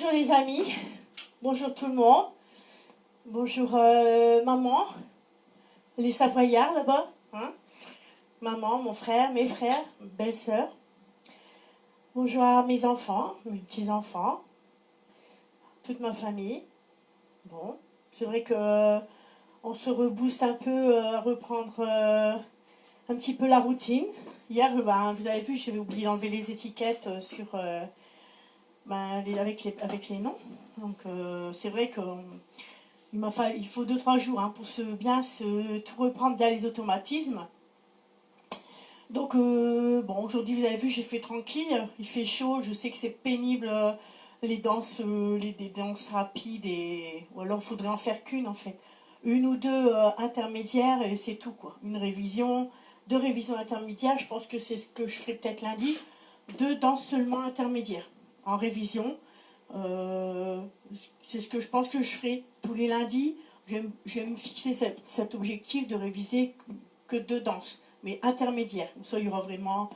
Bonjour les amis, bonjour tout le monde, bonjour maman, les Savoyards là-bas, hein? Maman, mon frère, mes frères, belle-sœur. Bonjour à mes enfants, mes petits-enfants, toute ma famille. Bon, c'est vrai que on se rebooste un peu à reprendre un petit peu la routine. Hier, vous avez vu, j'avais oublié d'enlever les étiquettes sur avec les noms. Donc c'est vrai que il faut 2-3 jours hein, pour tout reprendre bien les automatismes. Donc bon, aujourd'hui vous avez vu, j'ai fait tranquille, il fait chaud, je sais que c'est pénible des danses rapides ou alors il faudrait en faire qu'une en fait. Une ou deux intermédiaires et c'est tout quoi. Une révision, 2 révisions intermédiaires, je pense que c'est ce que je ferai peut-être lundi. 2 danses seulement intermédiaires en révision. Euh, c'est ce que je pense que je ferai tous les lundis. Je vais me fixer cet objectif de réviser que 2 danses, mais intermédiaires. Ça, il y aura vraiment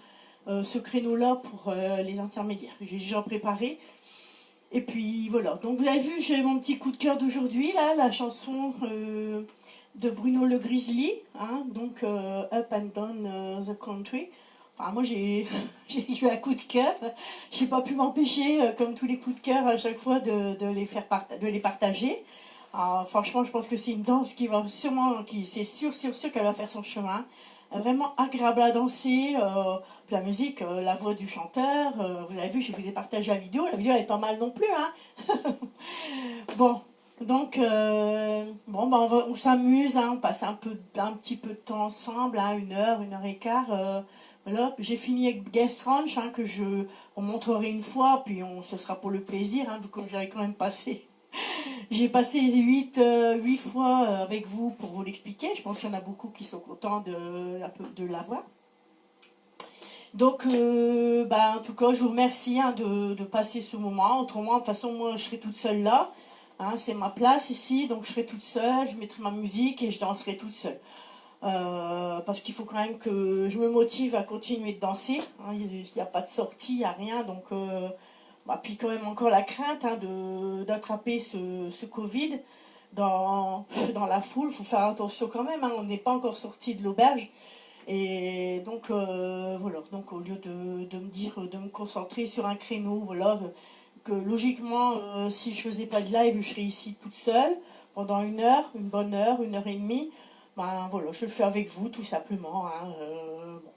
ce créneau-là pour les intermédiaires. J'ai déjà préparé. Et puis voilà. Donc vous avez vu, j'ai mon petit coup de cœur d'aujourd'hui, là, la chanson de Bruno Le Grizzly, hein, donc Up and Down the Country. Enfin, moi j'ai eu un coup de cœur. J'ai pas pu m'empêcher, comme tous les coups de cœur, à chaque fois de les partager. Alors, franchement, je pense que c'est une danse qui va sûrement, c'est sûr qu'elle va faire son chemin. Vraiment agréable à danser. La musique, la voix du chanteur. Vous avez vu, j'ai fait partager la vidéo. La vidéo elle est pas mal non plus, hein. Bon, donc bon, bah on s'amuse, hein, on passe un petit peu de temps ensemble, hein, 1 heure et quart. Voilà, j'ai fini avec Guest Ranch, hein, que je vous montrerai une fois, puis ce sera pour le plaisir, hein, vu que j'avais quand même passé. J'ai passé 8 fois avec vous pour vous l'expliquer. Je pense qu'il y en a beaucoup qui sont contents de l'avoir. Donc, en tout cas, je vous remercie hein, de passer ce moment. Autrement, de toute façon, moi, je serai toute seule là. Hein, c'est ma place ici, donc je serai toute seule. Je mettrai ma musique et je danserai toute seule. Parce qu'il faut quand même que je me motive à continuer de danser. Hein, il n'y a pas de sortie, il n'y a rien. Donc, puis quand même encore la crainte hein, d'attraper ce Covid dans la foule. Il faut faire attention quand même. Hein, on n'est pas encore sorti de l'auberge. Et donc voilà, donc au lieu de me dire, de me concentrer sur un créneau, voilà, que logiquement, si je faisais pas de live, je serais ici toute seule pendant 1 heure, une bonne heure, 1 heure et demie. Ben voilà, je le fais avec vous tout simplement. Hein, bon.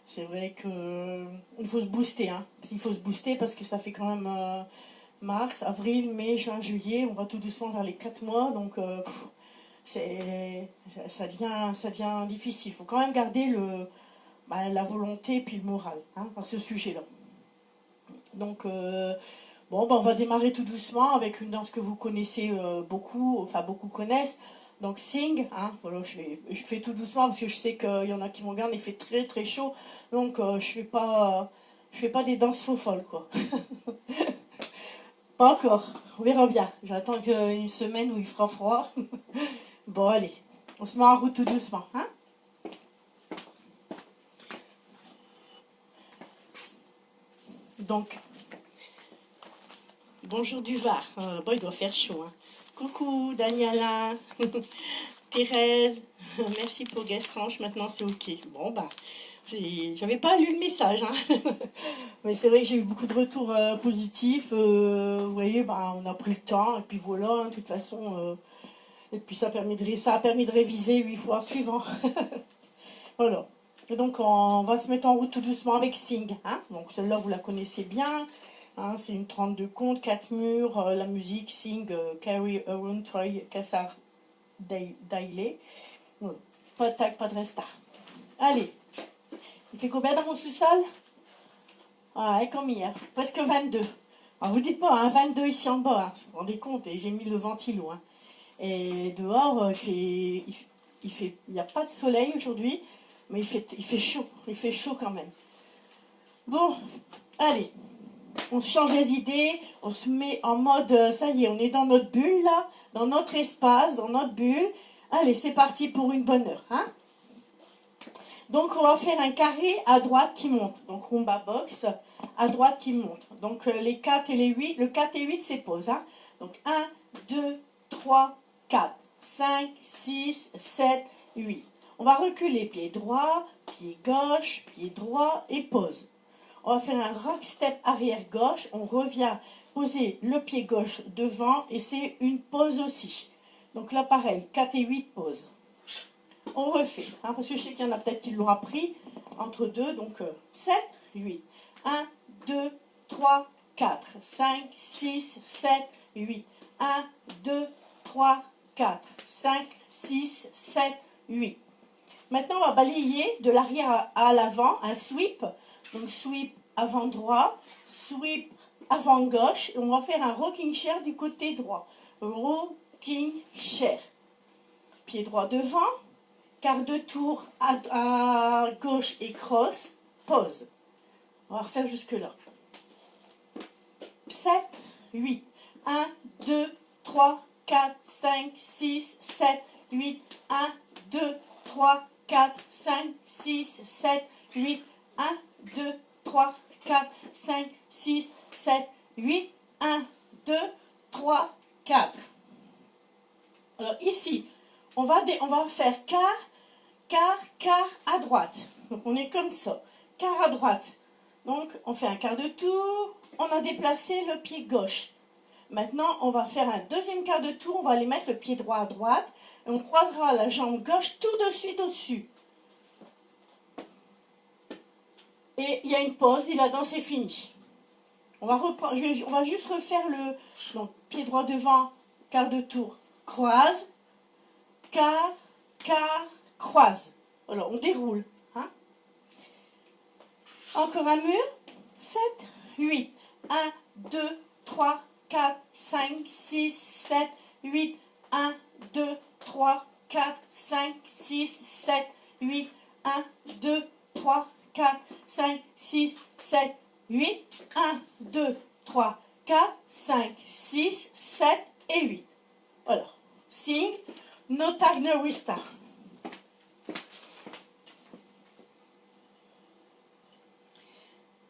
C'est vrai que il faut se booster, hein. Il faut se booster parce que ça fait quand même mars, avril, mai, juin, juillet, on va tout doucement vers les 4 mois, donc ça devient difficile. Il faut quand même garder la volonté et puis le moral hein, à ce sujet-là. Donc, on va démarrer tout doucement avec une danse que vous connaissez beaucoup connaissent. Donc, Sing, hein, voilà, je fais tout doucement parce que je sais qu'il y en a qui me regardent, il fait très très chaud. Donc, je fais pas des danses faux folles, quoi. Pas encore, on verra bien. J'attends une semaine où il fera froid. Bon, allez, on se met en route tout doucement, hein. Donc, bonjour du Var. Bon, il doit faire chaud, hein. Coucou, Daniela, Thérèse, merci pour Guest Ranch, maintenant c'est ok. Bon, j'avais pas lu le message, hein. Mais c'est vrai que j'ai eu beaucoup de retours positifs. Vous voyez, on a pris le temps, et puis voilà, hein, de toute façon... Et puis ça a permis de réviser 8 fois suivant. Voilà. Et donc on va se mettre en route tout doucement avec Sing. Hein, donc celle-là vous la connaissez bien. Hein, c'est une 32 comptes, 4 murs, la musique Sing, Carry Around Troy Cassar Dailey. Voilà. Pas de tag, pas de restart. Allez. Il fait combien dans mon sous-sol? Ouais, comme hier. Presque 22. Alors vous dites pas, hein, 22 ici en bas. Hein, vous vous rendez compte, et j'ai mis le ventilo. Hein. Et dehors, il n'y a pas de soleil aujourd'hui, mais il fait chaud. Il fait chaud quand même. Bon, allez, on change les idées, on se met en mode, ça y est, on est dans notre bulle là, dans notre espace, dans notre bulle. Allez, c'est parti pour une bonne heure. Hein. Donc, on va faire un carré à droite qui monte. Donc, rumba box à droite qui montre. Donc les 4 et les 8, le 4 et 8 c'est pause. Hein. Donc 1, 2, 3, 4, 5, 6, 7, 8. On va reculer pied droit, pied gauche, pied droit et pause. On va faire un rock step arrière gauche. On revient poser le pied gauche devant et c'est une pause aussi. Donc là pareil, 4 et 8 pause. On refait, hein, parce que je sais qu'il y en a peut-être qui l'ont appris entre deux. Donc 7, 8. 1, 2, 3, 4, 5, 6, 7, 8. 1, 2, 3, 4, 5, 6, 7, 8. Maintenant, on va balayer de l'arrière à l'avant, un sweep. Donc, sweep avant droit, sweep avant gauche. Et on va faire un rocking chair du côté droit. Rocking chair. Pied droit devant, quart de tour à gauche et cross, pause. On va refaire jusque-là. 7, 8. 1, 2, 3, 4, 5, 6, 7, 8. 1, 2, 3, 4, 5, 6, 7, 8. 1, 2, 3, 4, 5, 6, 7, 8. 1, 2, 3, 4. Alors ici, on va faire quart à droite. Donc on est comme ça. Quart à droite. Donc on fait un quart de tour. On a déplacé le pied gauche. Maintenant, on va faire un deuxième quart de tour. On va aller mettre le pied droit à droite. Et on croisera la jambe gauche tout de suite au-dessus. Et il y a une pause. Et la danse est finie. On va reprendre. On va juste refaire le donc, pied droit devant, quart de tour, croise, quart, croise. Alors, on déroule. Hein. Encore un mur. 7, 8. 1, 2, 3, 4, 5, 6, 7, 8. 1, 2, 3, 4, 5, 6, 7, 8. 1, 2, 3, 4, 5, 6, 7, 8. 1, 2, 3, 4, 5, 6, 7 et 8. Voilà. Sing, no tag, no restart.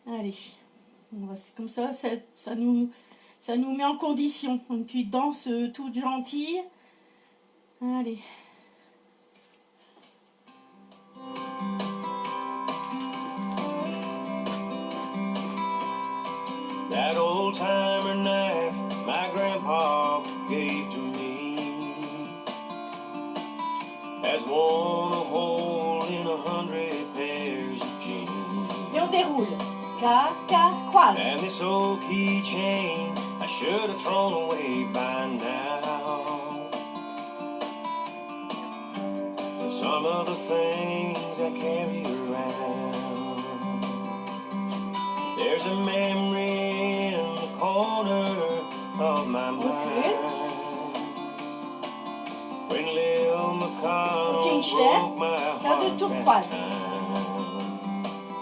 Allez, comme ça, ça nous met en condition. Une petite danse toute gentille. Allez. That old timer knife my grandpa gave to me has worn a hole in 100 pairs of jeans. Et on déroule. Quart, croise. And this old keychain I should have thrown away by now. Some of the things I carry around, there's a memory in the corner of my mind when Lil McConnell broke my heart that time.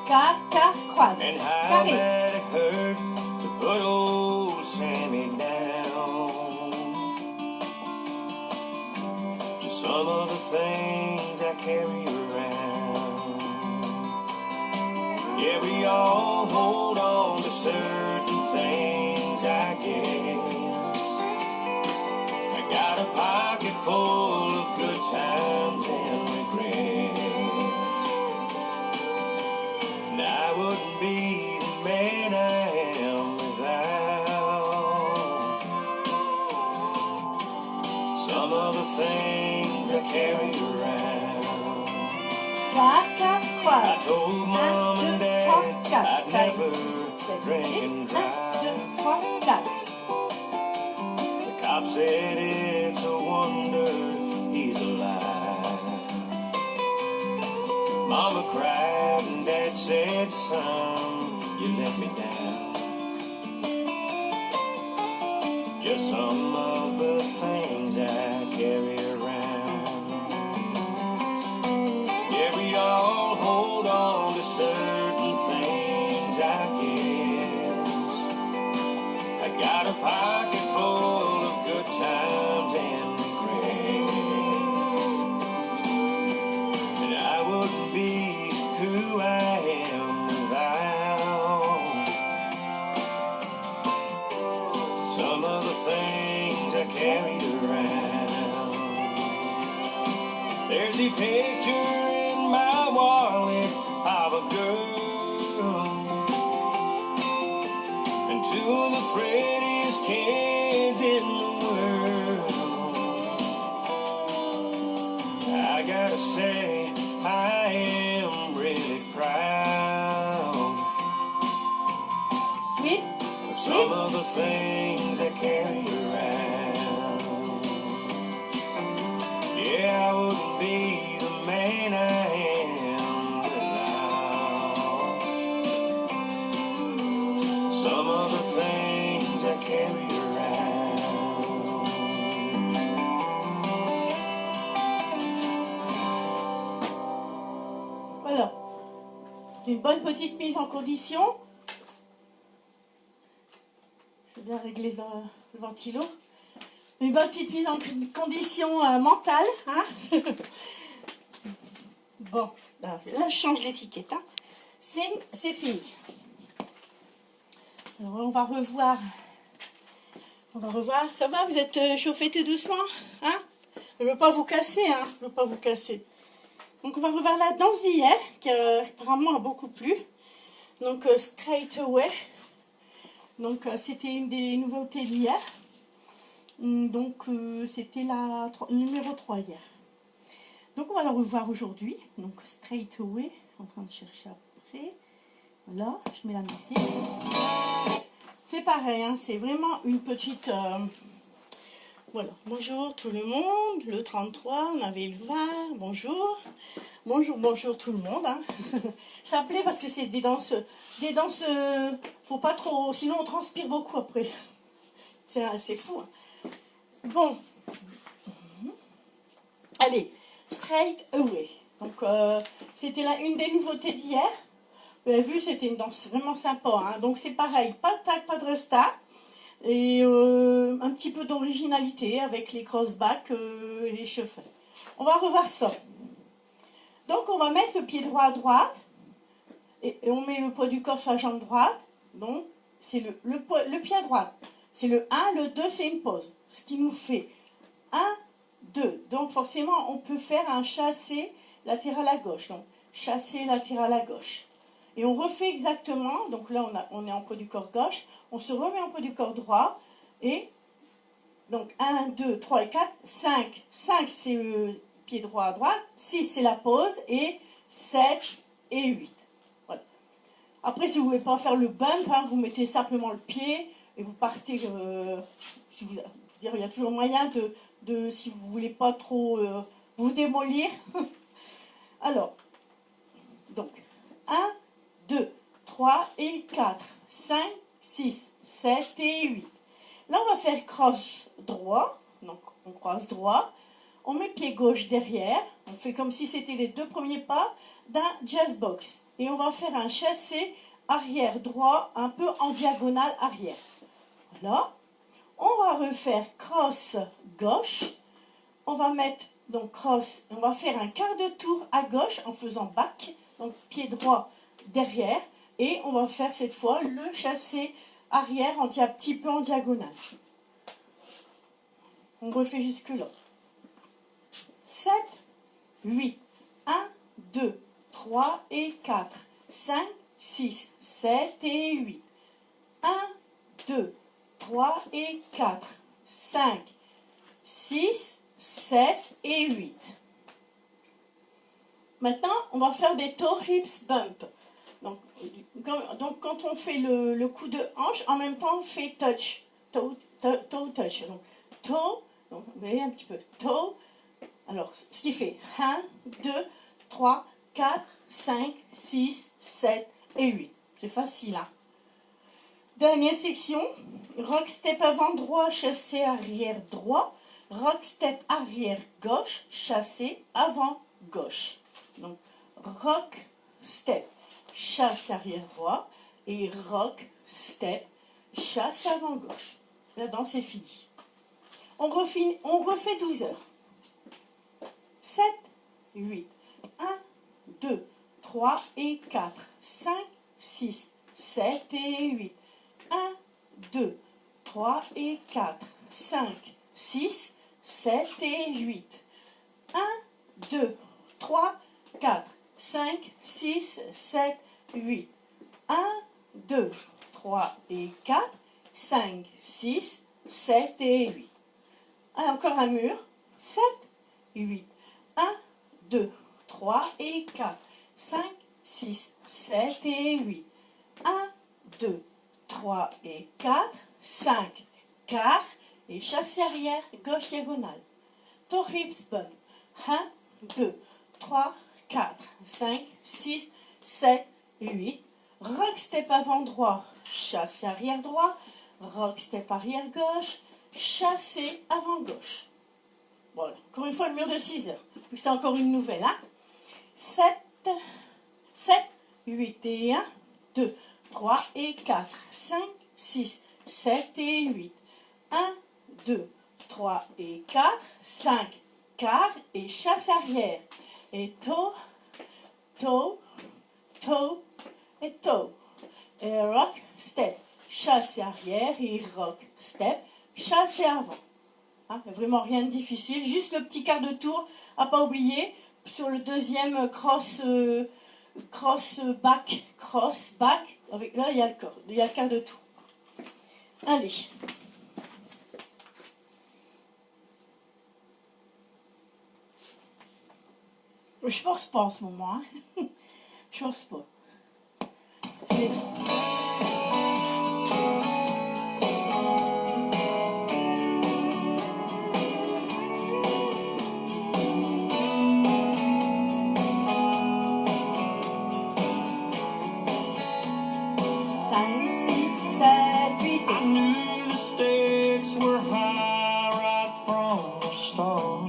Quart, croise. And how bad it hurt to put old Sammy down. Just some of the things I carry around. Yeah, we all hold on to certain things, I guess. I got a pocket full of good times and regrets. And I wouldn't be the man I am without some of the things I carry around. Quart, croise. I told Mom and Dad I'd never drink and drive. The cop said it's a wonder he's alive. Mama cried and Dad said, son, you let me down. Just some of the things I carry around. Yeah, we all hold on to certain things, I guess. I got a pocket full of good times and regrets. And I wouldn't be who I am without There's a picture in my wallet of a girl and two of the prettiest kids in the world. I gotta say, I am really proud Sweet, of sweet. some of the things I carry around. Yeah, I wouldn't be the man I am without some of the things I carry around. Voilà. Une bonne petite mise en condition. Je vais bien régler le ventilo. Une bonne petite mise en condition mentale. Hein. Bon, alors, là je change l'étiquette. Hein. C'est fini. Alors on va revoir. Ça va, vous êtes chauffé tout doucement, hein? Je ne veux pas vous casser, hein. Je veux pas vous casser. Donc on va revoir la danse d'hier, qui apparemment a beaucoup plu. Donc Straight Away. Donc c'était une des nouveautés d'hier. Donc c'était le numéro 3 hier. Donc on va la revoir aujourd'hui. Donc Straight Away. En train de chercher après. Voilà, je mets la musique. C'est pareil, hein, c'est vraiment une petite... voilà, bonjour tout le monde, le 33, on avait le 20, bonjour. Bonjour tout le monde. Hein. Ça plaît parce que c'est des danses, faut pas trop, sinon on transpire beaucoup après. C'est fou. Hein. Bon, allez, Straight Away. Donc c'était une des nouveautés d'hier. Vous avez vu, c'était une danse vraiment sympa. Hein. Donc c'est pareil, pas de tag, pas de resta. Et un petit peu d'originalité avec les crossbacks et les shuffles. On va revoir ça. Donc on va mettre le pied droit à droite. Et on met le poids du corps sur la jambe droite. Donc c'est le pied à droite. C'est le 1, le 2, c'est une pause. Ce qui nous fait 1, 2. Donc forcément, on peut faire un chassé latéral à gauche. Donc chassé latéral à gauche. Et on refait exactement, donc là on est en poids du corps gauche, on se remet en poids du corps droit, et donc 1, 2, 3 et 4, 5. 5 c'est le pied droit à droite, 6 c'est la pause, et 7 et 8. Voilà. Après si vous ne voulez pas faire le bump, hein, vous mettez simplement le pied, et vous partez, il y a toujours moyen si vous ne voulez pas trop vous démolir. Alors, donc 1, 2, 3 et 4, 5, 6, 7 et 8. Là, on va faire cross droit. Donc, on croise droit. On met pied gauche derrière. On fait comme si c'était les deux premiers pas d'un jazz box. Et on va faire un chassé arrière droit, un peu en diagonale arrière. Voilà. On va refaire cross gauche. On va mettre donc cross. On va faire un quart de tour à gauche en faisant back. Donc, pied droit derrière, et on va faire cette fois le chassé arrière un petit peu en diagonale. On refait jusque là. 7, 8, 1, 2, 3 et 4, 5, 6, 7 et 8. 1, 2, 3 et 4, 5, 6, 7 et 8. Maintenant, on va faire des toe hips bump. Donc quand on fait le coup de hanche, en même temps on fait touch, toe touch. Donc toe, donc, vous voyez un petit peu, toe. Alors, ce qui fait 1, 2, 3, 4, 5, 6, 7 et 8. C'est facile, hein. Dernière section, rock step avant droit, chassé arrière droit, rock step arrière gauche, chassé avant gauche. Donc, rock step, chasse arrière droit, et rock step, chasse avant gauche. La danse est finie. On refait 12 heures. 7, 8, 1, 2, 3 et 4, 5, 6, 7 et 8. 1, 2, 3 et 4, 5, 6, 7 et 8. 1, 2, 3, 4, 5, 6, 7, 8. 1, 2, 3 et 4, 5, 6, 7 et 8. Allez, encore un mur. 7, 8. 1, 2, 3 et 4, 5, 6, 7 et 8. 1, 2, 3 et 4, 5, quart et chassé arrière, gauche diagonale. Toe hips bump. 1, 2, 3, 4, 5, 6, 7, 8. Rock step avant droit, chassé arrière droit. Rock step arrière gauche, chassé avant gauche. Voilà, encore une fois le mur de 6 heures. Vu que c'est encore une nouvelle, hein. 7, 8 et 1, 2, 3 et 4, 5, 6, 7 et 8. 1, 2, 3 et 4, 5, quart et chasse arrière. Et toe, toe, toe et toe. Et rock, step, chasse arrière et rock, step, chasse avant. Hein, vraiment rien de difficile, juste le petit quart de tour à pas oublier sur le deuxième cross back, avec là il y a le quart de tour. Allez. Je force pas en ce moment, hein. Je force pas. C'est... I knew the stakes were high right from the start.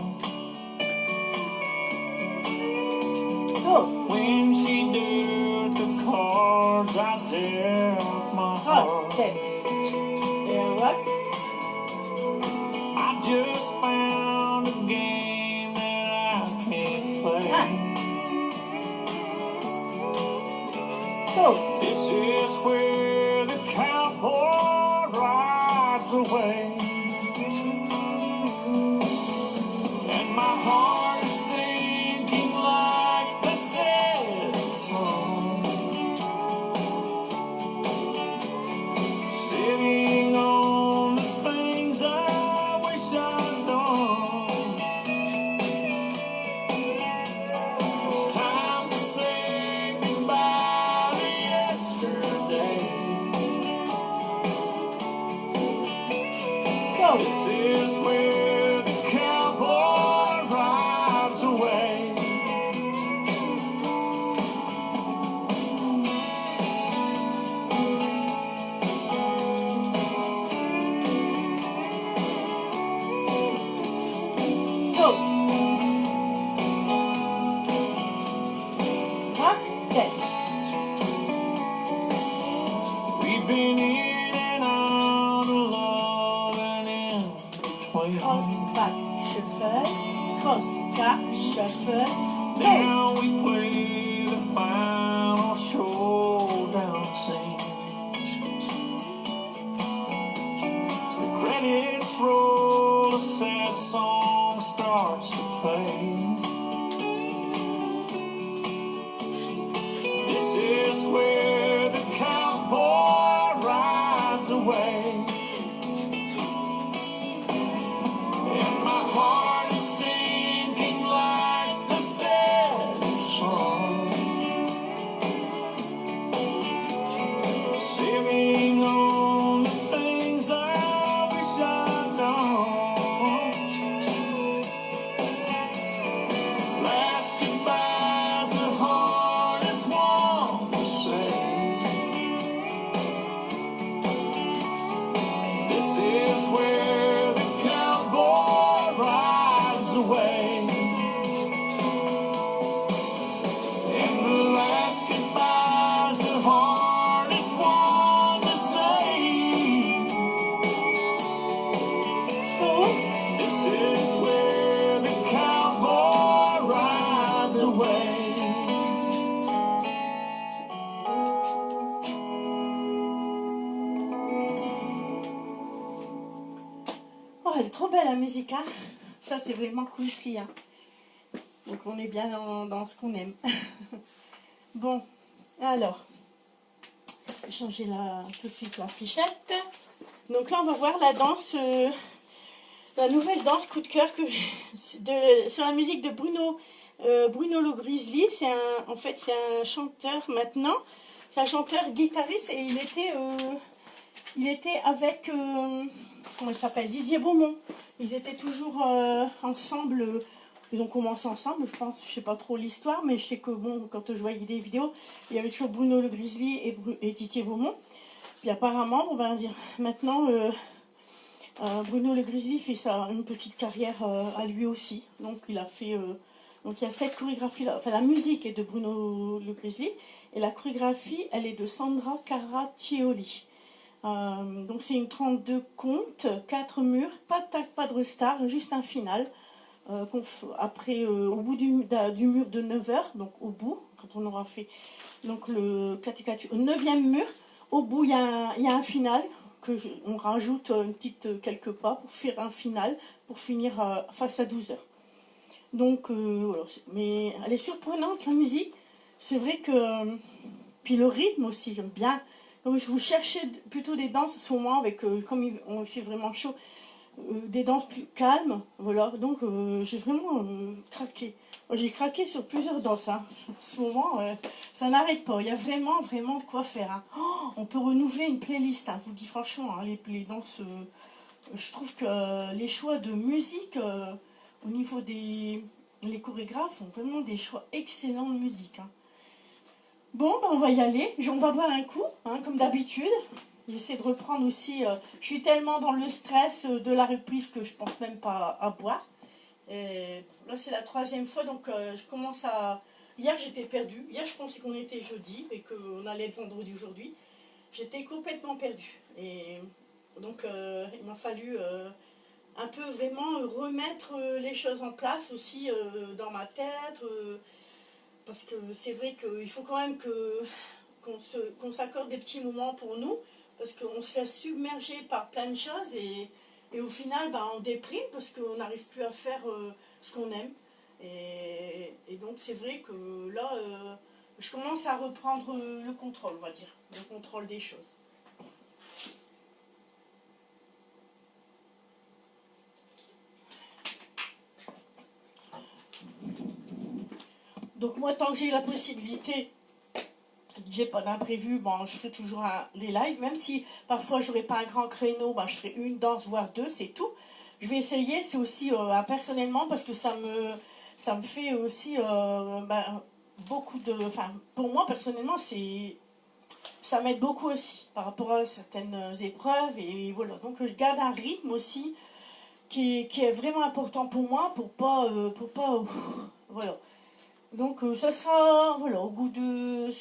Go. When she dealt the cards, I dealt my heart. Step. Et rock. I just found a game that I can't play. Go. This is where the cowboy rides away. And my heart is sinking like the sad song. Sitting on the things I wish I'd done. It's time to say goodbye to yesterday. Go. This is where the cowboy rides away. Go. Rock. Step. We've been in and out of love and in between. Cross back shuffle. Cross back shuffle. Go. Now we play the final showdown scene. The credits roll, a sad song starts to play. This is where the cowboy rides away. And my heart is sinking like the sad song. Singing on the things I wish I'd known. Last goodbye's the hardest one to say. This is where the cowboy rides away. And the last goodbye's the hardest one to say. Go. This is where the cowboy rides away. Oh, elle est trop belle la musique, hein. Ça, c'est vraiment country, hein. Donc on est bien dans ce qu'on aime. Bon, alors, je vais changer tout de suite la fichette. Donc là, on va voir la danse, la nouvelle danse coup de cœur sur la musique de Bruno Le Grizzly. En fait, c'est un chanteur maintenant. C'est un chanteur guitariste et il était avec, comment il s'appelle, Didier Beaumont. Ils étaient toujours ensemble. Ils ont commencé ensemble, je pense. Je sais pas trop l'histoire, mais je sais que bon, quand je voyais des vidéos, il y avait toujours Bruno Le Grizzly et Didier Beaumont. Puis apparemment, on va dire, maintenant, Bruno Le Grizzly fait une petite carrière à lui aussi. Donc il a fait, donc il y a cette chorégraphie là. Enfin, la musique est de Bruno Le Grizzly et la chorégraphie, elle est de Sandra Caraccioli. Donc c'est une 32 contes, 4 murs, pas de tag, pas de restart, juste un final. Après, au bout du mur de 9 heures, donc au bout, quand on aura fait donc le 9e mur, au bout il y a un final, on rajoute une petite quelques pas pour faire un final, pour finir face à 12 heures. Donc voilà, mais elle est surprenante la musique, c'est vrai que, puis le rythme aussi, j'aime bien. Comme je vous cherchais plutôt des danses en ce moment, comme on fait vraiment chaud, des danses plus calmes, voilà, donc j'ai vraiment craqué. J'ai craqué sur plusieurs danses, hein. En ce moment, ça n'arrête pas, il y a vraiment, vraiment de quoi faire, hein. On peut renouveler une playlist, hein, je vous dis franchement, hein, les danses, je trouve que les choix de musique, au niveau les chorégraphes font vraiment des choix excellents de musique, hein. Bon, ben on va y aller, on va boire un coup, hein, comme d'habitude. J'essaie de reprendre aussi, je suis tellement dans le stress de la reprise que je pense même pas à boire. Et là c'est la 3e fois, donc je commence à... Hier j'étais perdue, hier je pensais qu'on était jeudi et qu'on allait être vendredi aujourd'hui. J'étais complètement perdue. Et donc il m'a fallu un peu vraiment remettre les choses en place aussi dans ma tête. Parce que c'est vrai qu'il faut quand même qu'on s'accorde des petits moments pour nous, parce qu'on se laisse submerger par plein de choses et au final on déprime parce qu'on n'arrive plus à faire ce qu'on aime. Et donc c'est vrai que là, je commence à reprendre le contrôle, on va dire, le contrôle des choses. Donc moi, tant que j'ai la possibilité, j'ai pas d'imprévu, bon, je fais toujours des lives, même si parfois j'aurai pas un grand créneau, je ferai une danse, voire 2, c'est tout. Je vais essayer, c'est aussi personnellement, parce que ça me fait aussi beaucoup de... Enfin, pour moi, personnellement, ça m'aide beaucoup aussi, par rapport à certaines épreuves, et voilà. Donc je garde un rythme aussi, qui est vraiment important pour moi, pour pas voilà. Donc ça sera, voilà, au bout de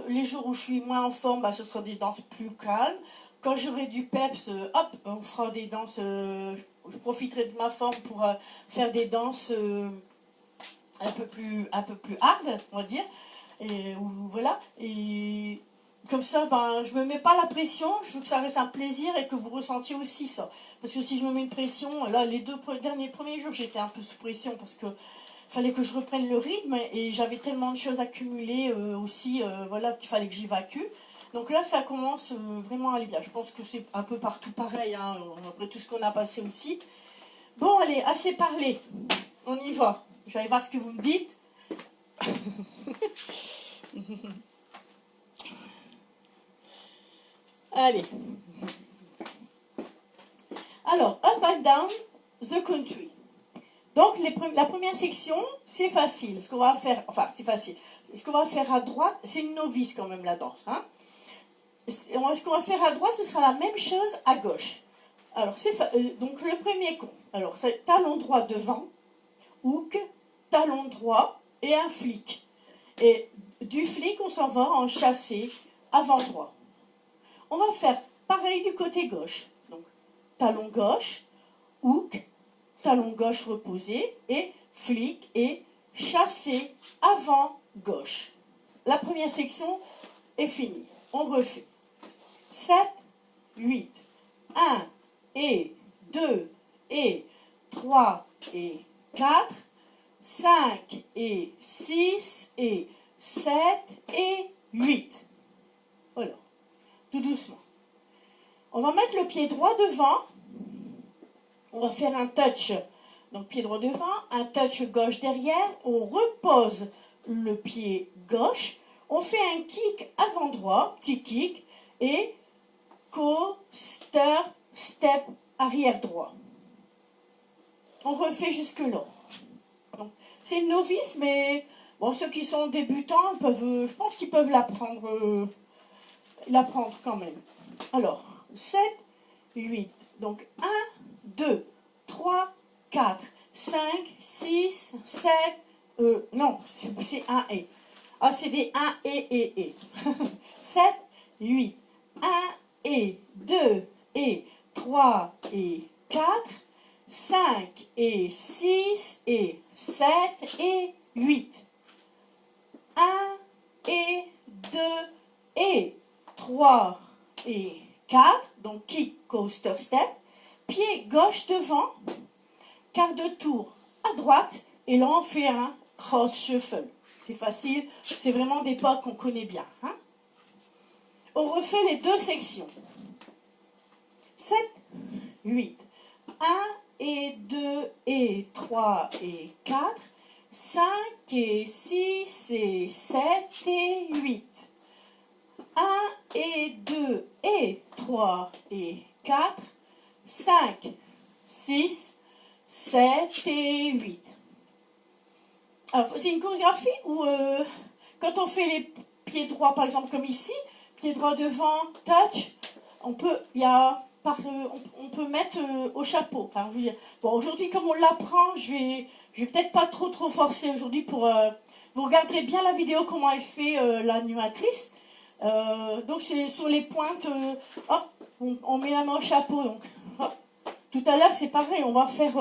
les jours où je suis moins en forme, ce sera des danses plus calmes. Quand j'aurai du peps, hop, on fera des danses, je profiterai de ma forme pour faire des danses un peu plus hard, on va dire. Et voilà, et comme ça, je me mets pas la pression, je veux que ça reste un plaisir et que vous ressentiez aussi ça. Parce que si je me mets une pression, là, les premiers jours, j'étais un peu sous pression parce que fallait que je reprenne le rythme et j'avais tellement de choses accumulées aussi, voilà, qu'il fallait que j'évacue. Donc là, ça commence vraiment à aller bien. Je pense que c'est un peu partout pareil, hein, après tout ce qu'on a passé aussi. Bon, allez, assez parlé. On y va. Je vais aller voir ce que vous me dites. Allez. Alors, up and down the country. Donc, la première section, c'est facile. Ce qu'on va faire, enfin, c'est facile. Ce qu'on va faire à droite, c'est une novice quand même, la danse. Hein. Ce qu'on va faire à droite, ce sera la même chose à gauche. Alors, donc, le premier con. Alors, c'est talon droit devant, hook, talon droit et un flic. Et du flic, on s'en va en chassé avant droit. On va faire pareil du côté gauche. Donc, talon gauche, hook, talon gauche reposé et flic et chassé avant gauche. La première section est finie. On refait. 7, 8, 1 et 2 et 3 et 4, 5 et 6 et 7 et 8. Voilà, tout doucement. On va mettre le pied droit devant. On va faire un touch. Donc pied droit devant, un touch gauche derrière. On repose le pied gauche. On fait un kick avant droit, petit kick. Et coaster, step arrière droit. On refait jusque là. C'est une novice, mais bon, ceux qui sont débutants peuvent, je pense qu'ils peuvent l'apprendre quand même. Alors, 7, 8. Donc 1, 2, 3, 4, 5, 6, 7. Non, c'est 1 et. Ah, c'est des 1 et. 7, 8. 1 et 2 et 3 et 4. 5 et 6 et 7 et 8. 1 et 2 et 3 et 4. Donc kick, coaster, step. Pied gauche devant. Quart de tour à droite. Et là on fait un cross shuffle. C'est facile. C'est vraiment des pas qu'on connaît bien. Hein? On refait les deux sections. 7, 8. 1 et 2 et 3 et 4, 5 et 6 et 7 et 8. 1 et 2 et 3 et 4, 5, 6, 7 et 8. Alors, c'est une chorégraphie où, quand on fait les pieds droits, par exemple comme ici, pied droit devant, touch, on peut mettre au chapeau. Enfin, je veux dire, bon, aujourd'hui, comme on l'apprend, je vais peut-être pas trop forcer aujourd'hui pour... vous regarderez bien la vidéo, comment elle fait l'animatrice. Donc, c'est sur les pointes, hop, on met la main au chapeau. Donc, hop. Tout à l'heure, c'est pareil, on va faire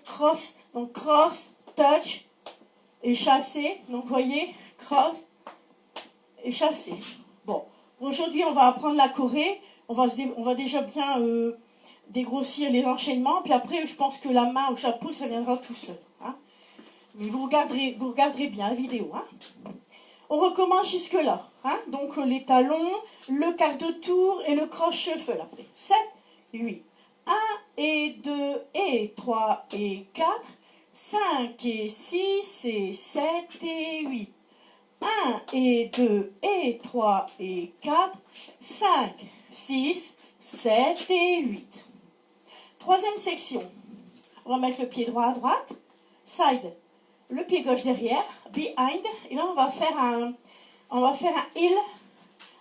cross. Donc, cross, touch et chasser. Donc, vous voyez, cross et chasser. Bon, aujourd'hui, on va apprendre la choré. On va déjà bien dégrossir les enchaînements. Puis après, je pense que la main au chapeau, ça viendra tout seul. Hein. Mais vous regarderez bien la vidéo. Hein. On recommence jusque-là. Hein. Donc, les talons, le quart de tour et le cross shuffle après. 7, 8. 1 et 2 et 3 et 4. 5 et 6 et 7 et 8. 1 et 2 et 3 et 4. 5, 6, 7 et 8. Troisième section. On va mettre le pied droit à droite. Side. Le pied gauche derrière. Behind. Et là, on va faire un heel.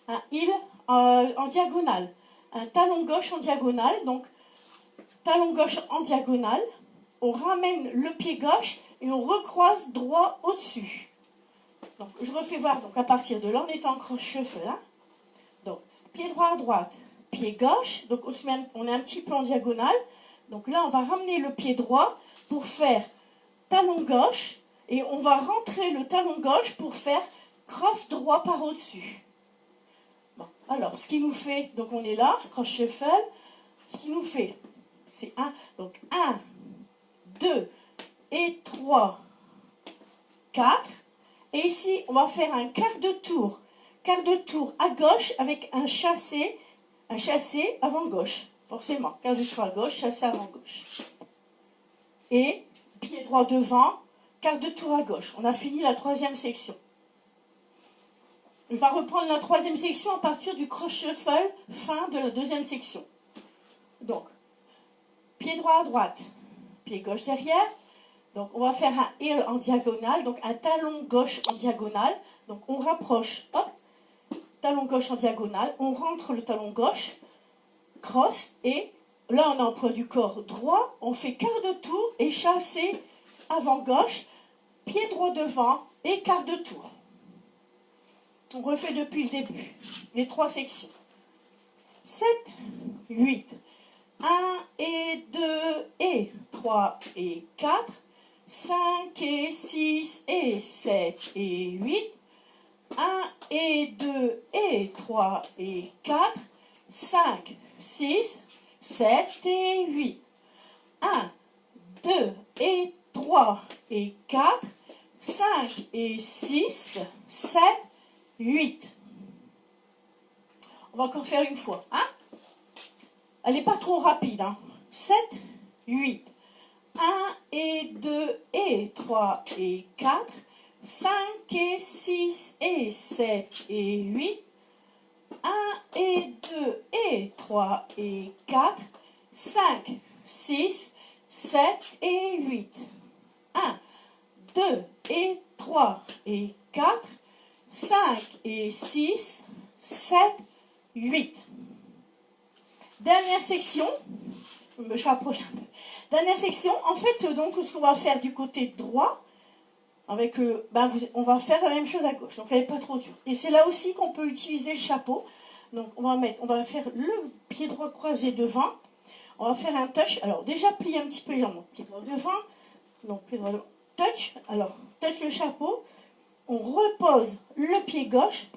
Un heel en diagonale. Un talon gauche en diagonale. Donc, talon gauche en diagonale. On ramène le pied gauche et on recroise droit au-dessus. Donc, je refais voir. Donc, à partir de là, on est en cross shuffle. Hein. Donc, pied droit à droite, pied gauche. Donc, on est un petit peu en diagonale. Donc là, on va ramener le pied droit pour faire talon gauche. Et on va rentrer le talon gauche pour faire cross droit par au-dessus. Bon, alors, ce qui nous fait, donc on est là, cross shuffle. Ce qui nous fait, c'est 1. Donc, 1, 2 et 3, 4. Et ici, on va faire un quart de tour. Quart de tour à gauche avec un chassé avant gauche. Forcément, quart de tour à gauche, chassé avant gauche. Et pied droit devant, quart de tour à gauche. On a fini la troisième section. On va reprendre la troisième section à partir du cross shuffle, fin de la deuxième section. Donc, pied droit à droite, pied gauche derrière. Donc, on va faire un heel en diagonale, donc un talon gauche en diagonale. Donc, on rapproche, hop, talon gauche en diagonale, on rentre le talon gauche, cross, et là, on a emploi du corps droit, on fait quart de tour et chassé avant gauche, pied droit devant et quart de tour. On refait depuis le début, les trois sections. 7, 8, 1 et 2 et 3 et 4. 5 et 6 et 7 et 8. 1 et 2 et 3 et 4. 5, 6, 7 et 8. 1, 2 et 3 et 4, 5 et 6, 7, 8. On va encore faire une fois, hein? Elle n'est pas trop rapide, hein? 7, 8. 1 et 2 et 3 et 4, 5 et 6 et 7 et 8, 1 et 2 et 3 et 4, 5, 6, 7 et 8, 1, 2 et 3 et 4, 5 et 6, 7, 8. Dernière section, je me rapproche un peu. Dernière section, en fait, donc, ce qu'on va faire du côté droit, avec, on va faire la même chose à gauche, donc elle n'est pas trop dure. Et c'est là aussi qu'on peut utiliser le chapeau. Donc, on va faire le pied droit croisé devant. On va faire un touch. Alors, déjà, plier un petit peu les jambes. Donc, pied droit devant. Donc, pied droit devant. Touch. Alors, touch le chapeau. On repose le pied gauche.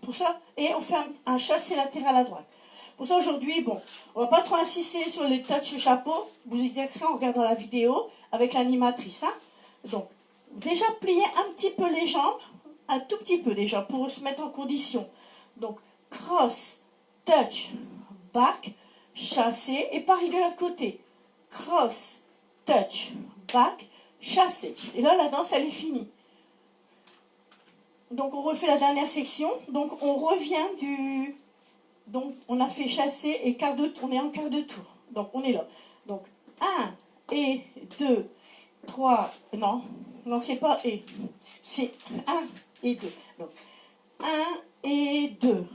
Pour ça. Et on fait un chassé latéral à droite. Pour ça, aujourd'hui, bon, on va pas trop insister sur les touch chapeau. Vous exercerez en regardant la vidéo avec l'animatrice. Hein. Donc, déjà, plier un petit peu les jambes. Un tout petit peu déjà pour se mettre en condition. Donc, cross, touch, back, chassé, et pareil de l'autre côté. Cross, touch, back, chassé. Et là, la danse, elle est finie. Donc, on refait la dernière section. Donc, on revient du... Donc, on a fait chassé et quart de tour. On est en quart de tour. Donc, on est là. Donc, 1 et 2, 3... Non, c'est pas et. C'est 1 et 2. Donc, 1 et 2,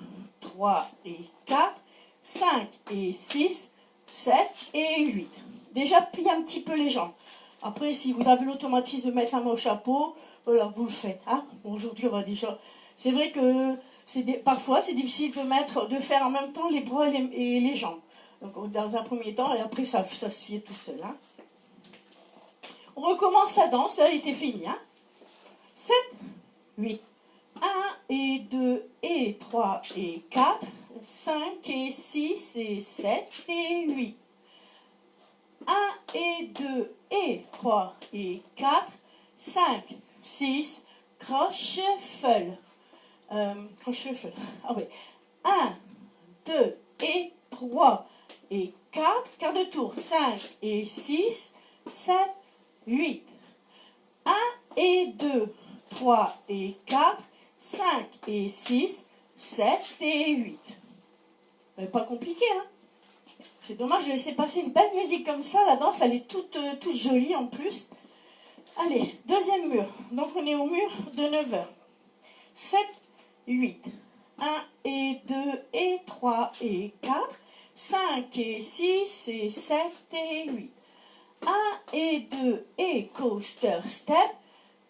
3 et 4, 5 et 6, 7 et 8. Déjà, pliez un petit peu les jambes. Après, si vous avez l'automatisme de mettre la main au chapeau, voilà, vous le faites. Hein. Bon, aujourd'hui, on va déjà... C'est vrai que parfois, c'est difficile de faire en même temps les bras et les jambes. Donc, dans un premier temps, et après, ça se fait tout seul. Hein. On recommence la danse. Là, elle était finie. Hein. 7, 8. 1 et 2 et 3 et 4, 5 et 6 et 7 et 8. 1 et 2 et 3 et 4, 5, 6, croche-feuille. Croche-feuille. Ah oui. 1, 2 et 3 et 4, quart de tour. 5 et 6, 7, 8. 1 et 2, 3 et 4, 5 et 6, 7 et 8. Pas compliqué, hein? C'est dommage de laisser passer une belle musique comme ça. La danse, elle est toute jolie en plus. Allez, deuxième mur. Donc, on est au mur de 9 heures. 7, 8. 1 et 2 et 3 et 4. 5 et 6 et 7 et 8. 1 et 2 et coaster step.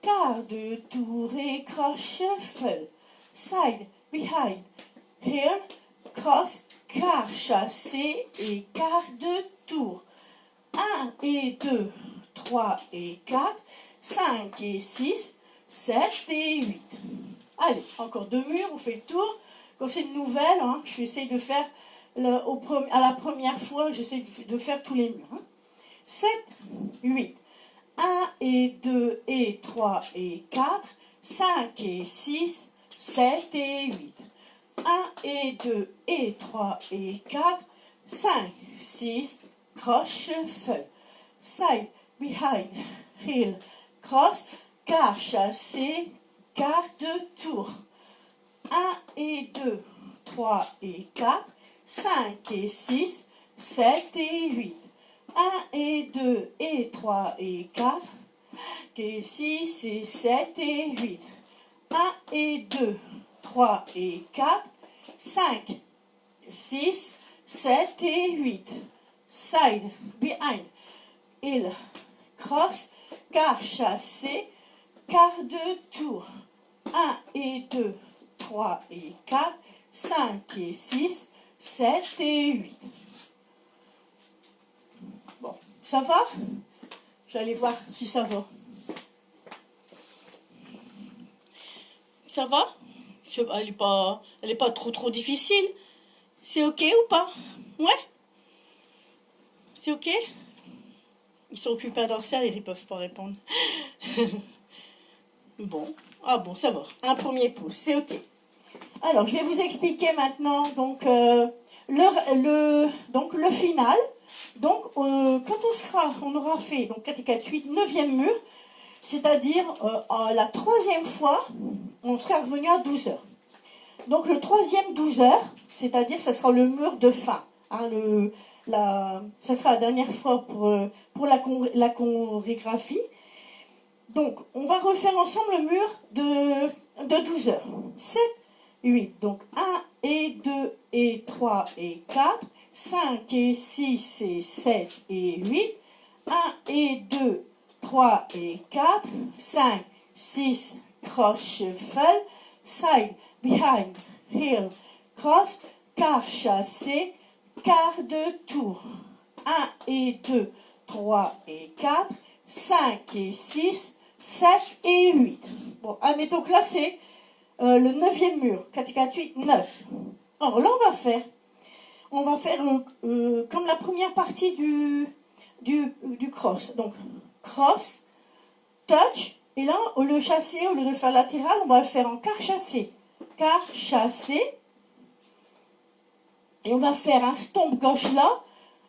Quart de tour et croche-feuille. Side, behind, heel, cross, quart chassé et quart de tour. 1 et 2, 3 et 4, 5 et 6, 7 et 8. Allez, encore deux murs, on fait le tour. Quand c'est une nouvelle, hein, je vais essayer de faire à la première fois, j'essaie de faire tous les murs. Hein. 7, 8. 1 et 2 et 3 et 4, 5 et 6, 7 et 8. 1 et 2 et 3 et 4, 5, 6, croche-feuille. Side, behind, heel, cross, quart chassé, quart de tour. 1 et 2, 3 et 4, 5 et 6, 7 et 8. 1 et 2 et 3 et 4, et 6 et 7 et 8. 1 et 2, 3 et 4, 5, 6, 7 et 8. Side, behind, heel, cross, quart chassé, quart de tour. 1 et 2, 3 et 4, 5 et 6, 7 et 8. Bon, ça va? Je vais aller voir si ça va. Ça va? Elle est pas trop difficile. C'est ok ou pas? Ouais? C'est ok? Ils sont occupés à danser, ils ne peuvent pas répondre. Bon, ah bon, ça va. Un premier pouce, c'est ok. Alors, je vais vous expliquer maintenant donc, donc, le final. Donc, quand on aura fait donc 4 et 4, 8, 9e mur, c'est-à-dire la 3e fois, on sera revenu à 12 heures. Donc, le 3e 12 heures, c'est-à-dire ça sera le mur de fin. Hein, ça sera la dernière fois pour la chorégraphie. Donc, on va refaire ensemble le mur de 12 heures. 7, 8. Donc, 1 et 2 et 3 et 4. 5 et 6 et 7 et 8. 1 et 2, 3 et 4. 5, 6, cross, shuffle. Side, behind, heel, cross. Quart chassé, quart de tour. 1 et 2, 3 et 4. 5 et 6, 7 et 8. Bon, admettons que là, c'est le 9e mur. 4 et 4, 8, 9. Alors là, on va faire comme la première partie du cross. Donc, cross, touch. Et là, au lieu de chasser, au lieu de faire latéral, on va le faire en quart chassé. Quart chassé. Et on va faire un stomp gauche là,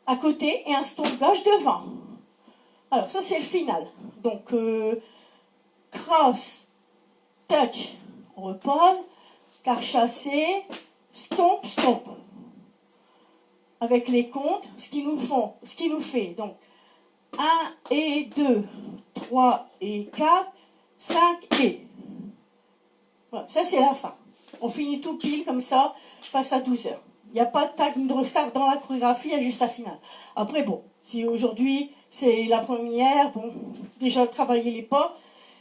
à côté, et un stomp gauche devant. Alors, ça, c'est le final. Donc, cross, touch, on repose, quart chassé, stomp, stomp. Avec les comptes, ce qui nous fait, donc, 1 et 2, 3 et 4, 5 et. Voilà, ça, c'est la fin. On finit tout pile comme ça, face à 12 heures. Il n'y a pas de tag ni de restart dans la chorégraphie, il y a juste la finale. Après, bon, si aujourd'hui c'est la première, bon, déjà travailler les pas,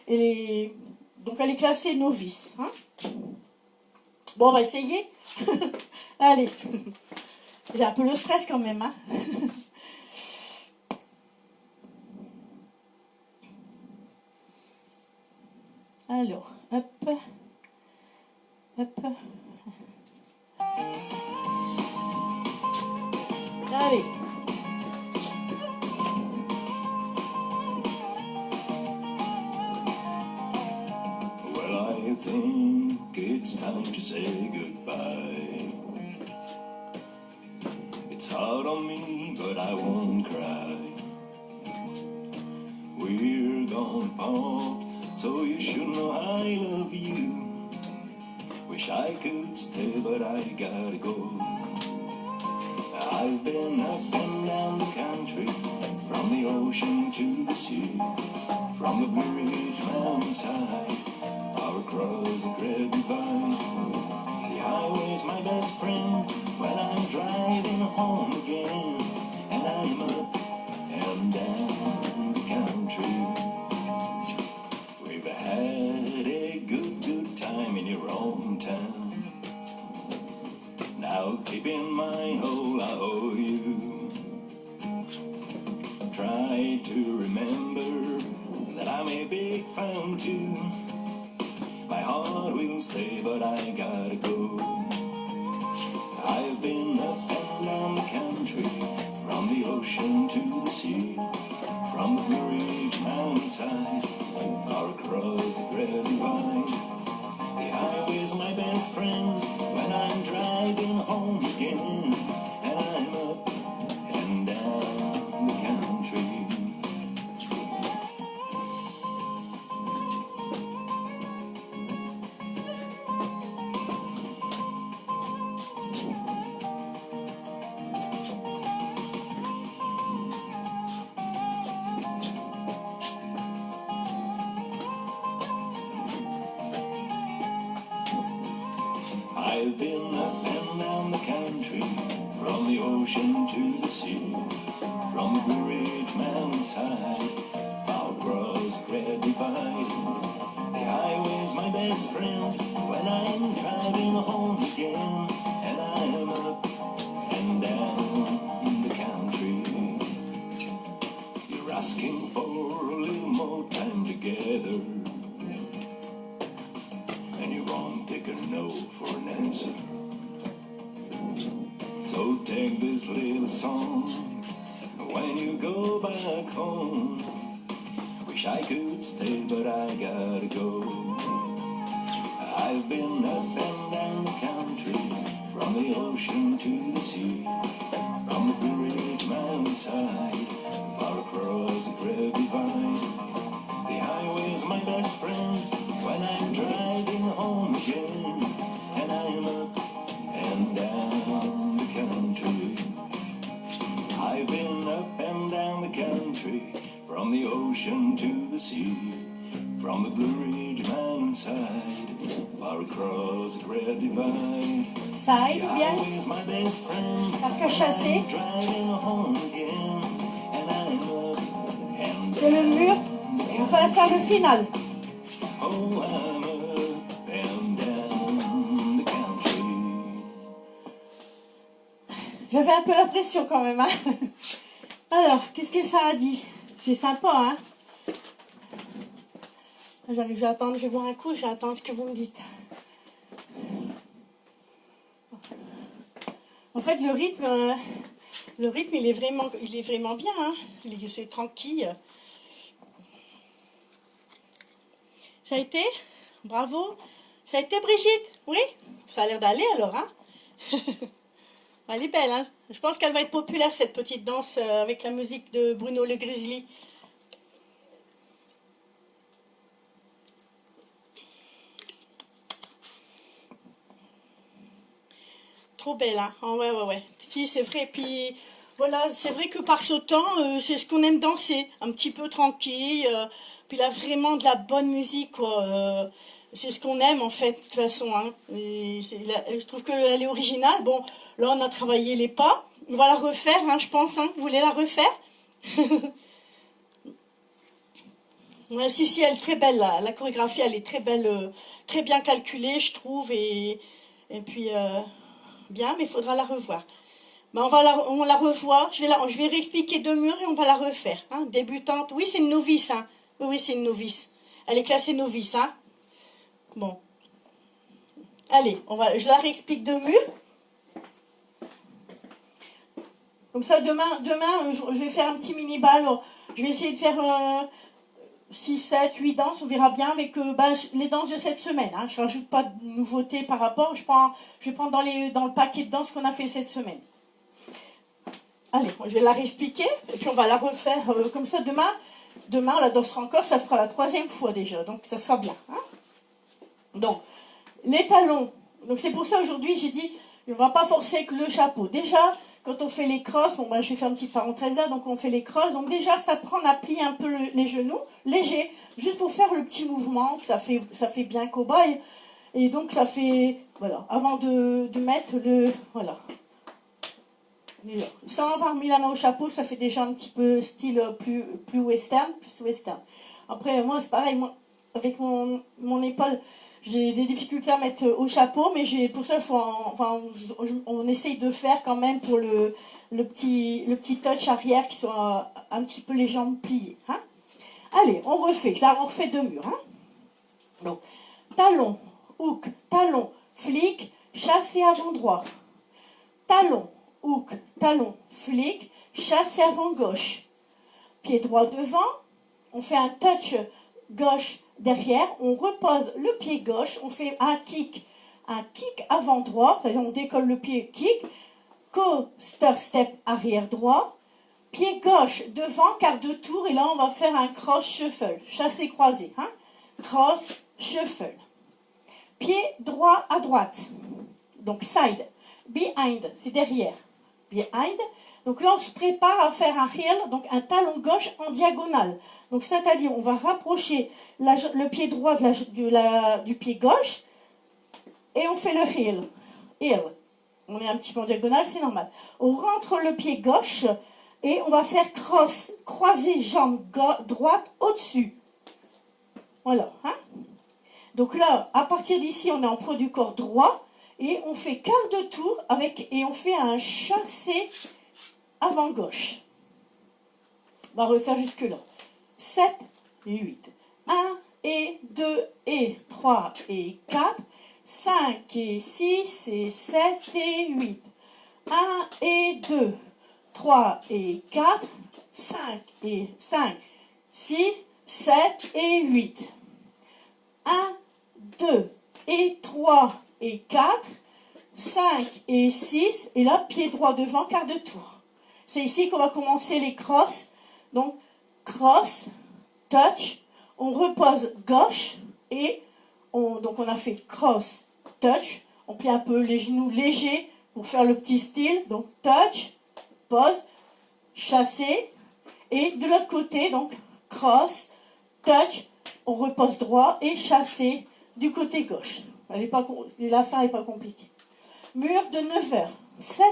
donc elle est classée novice. Hein, bon, on va essayer. Allez, il y a un peu le stress quand même. Hein. Alors, hop, hop. Allez. Well, I think it's time to say goodbye. It's hard on me, but I won't cry. We're gone apart, so you should know I love you. Wish I could stay, but I gotta go. I've been up and down the country, from the ocean to the sea, from the Blue Ridge mountainside, far across the Great Divide. The highway's my best friend when I'm driving home again, and I'm up and down the country. We've had a good time in your own town. Now keep in mind all I owe you. Try to remember that I'm a big fan too. My heart will stay, but I gotta go. I've been up and down the country, from the ocean to the sea, from the Blue Ridge mountainside, far across the Great Divide. The highway's my best friend when I'm driving home again, and I'm up and down the country. I've been up and down the country, from the ocean to the sea, from the Blue Ridge mountainside, far across the Great Divide. The highway's my best friend when I'm driving home again, and I'm up and down the country. You're asking for a little more time together, and you won't take a no for an answer. So take this little song when you go back home. Wish Wish I could stay, but I gotta go. I've been up and down the country, from the ocean to the sea, from the Blue Ridge mountainside, far across the Great Divide. The highway's my best friend when I'm driving home again, and I'm up and down the country. I've been up and down the country, from the ocean to the sea, from the Blue Ridge mountainside, far across the Great Divide. Ça aide The bien. highway's my best friend T'as qu'à chasser. driving home again, and I'm up and C'est le mur. On va faire le final. oh, I'm up and down the country. J'avais un peu la pression quand même. Hein. Alors, qu'est-ce que ça a dit? C'est sympa, hein? J'arrive, je vais attendre, je vais boire un coup, je vais attendre ce que vous me dites. En fait, le rythme, il est vraiment bien, hein? C'est tranquille. Ça a été? Bravo. Ça a été, Brigitte? Oui? Ça a l'air d'aller alors, hein? Elle est belle, hein? Je pense qu'elle va être populaire, cette petite danse, avec la musique de Bruno Le Grizzly. Trop belle, hein? Oh, ouais, ouais, ouais. Si, c'est vrai. Puis, voilà, c'est vrai que par ce temps, c'est ce qu'on aime danser. Un petit peu tranquille. Puis là, vraiment de la bonne musique, quoi. C'est ce qu'on aime, en fait, de toute façon. Hein. Je trouve qu'elle est originale. Bon, là, on a travaillé les pas. On va la refaire, hein, je pense. Hein. Vous voulez la refaire? Ouais, si, elle est très belle. La chorégraphie, elle est très belle. Très bien calculée, je trouve. Et puis, bien, mais il faudra la revoir. Ben, on la revoit. Je vais réexpliquer 2 murs et on va la refaire. Hein. Débutante. Oui, c'est une novice. Hein. Oui, c'est une novice. Elle est classée novice. Hein. Bon. Allez, je la réexplique 2 murs. Comme ça, demain je vais faire un petit mini-bal. Je vais essayer de faire 6, 7, 8 danses. On verra bien avec les danses de cette semaine. Hein. Je ne rajoute pas de nouveautés par rapport. Je vais prendre dans le paquet de danses qu'on a fait cette semaine. Allez, je vais la réexpliquer. Et puis on va la refaire comme ça demain. Demain, on la dansera encore. Ça fera la 3e fois déjà. Donc, ça sera bien. Hein. Donc, les talons. Donc, c'est pour ça aujourd'hui, j'ai dit, on ne va pas forcer avec le chapeau. Déjà, quand on fait les crosses, bon, ben, je vais faire une petite parenthèse là. Donc, on fait les crosses. Donc, déjà, ça prend, on appuie un peu les genoux, léger, juste pour faire le petit mouvement, que ça fait bien cow-boy. Et donc, ça fait, voilà, avant de mettre voilà. Sans avoir mis la main au chapeau, ça fait déjà un petit peu style plus western, Après, moi, c'est pareil, moi, avec mon épaule, j'ai des difficultés à mettre au chapeau, mais pour ça, on essaye de faire quand même pour le petit touch arrière qui soit un petit peu les jambes pliées. Hein. Allez, on refait. Là, on refait 2 murs. Hein. Donc, talon, hook, talon, flic, chassé avant droit. Talon, hook, talon, flic, chassé avant gauche. Pied droit devant, on fait un touch gauche derrière, on repose le pied gauche, on fait un kick avant droit, c'est-à-dire on décolle le pied, kick, coaster step arrière droit, pied gauche devant, quart de tour, et là on va faire un cross shuffle, chassé croisé, hein? Cross shuffle. Pied droit à droite, donc side, behind, c'est derrière, behind. Donc là, on se prépare à faire un heel, donc un talon gauche en diagonale. Donc c'est-à-dire, on va rapprocher le pied droit du pied gauche et on fait le heel. Heel. On est un petit peu en diagonale, c'est normal. On rentre le pied gauche et on va faire cross, croiser jambe droite au-dessus. Voilà. Hein? Donc là, à partir d'ici, on est en poids du corps droit et on fait quart de tour et on fait un chassé avant gauche. On va refaire jusque là. 7 et 8. 1 et 2 et 3 et 4. 5 et 6 et 7 et 8. 1 et 2, 3 et 4. 5 et 5, 6, 7 et 8. 1, 2 et 3 et 4, 5 et 6, et là, pied droit devant, quart de tour. C'est ici qu'on va commencer les crosses. Donc, cross, touch, on repose gauche, et donc on a fait cross, touch, on plie un peu les genoux légers pour faire le petit style. Donc, touch, pose, chasser, et de l'autre côté, donc, cross, touch, on repose droit et chasser du côté gauche. La fin n'est pas compliquée. Mur de 9 heures. 7,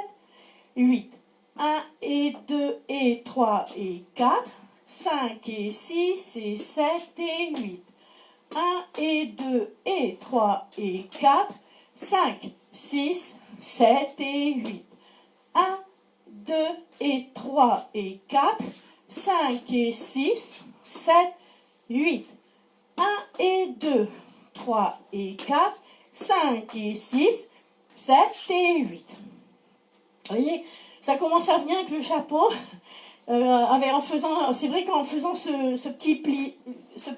8. 1 et 2 et 3 et 4. 5 et 6 et 7 et 8. 1 et 2 et 3 et 4. 5, 6, 7 et 8. 1, 2 et 3 et 4. 5 et 6, 7, 8. 1 et 2, 3 et 4, 5 et 6, 7 et 8. Vous voyez, ça commence à venir avec le chapeau. C'est vrai qu'en faisant ce petit pli, ce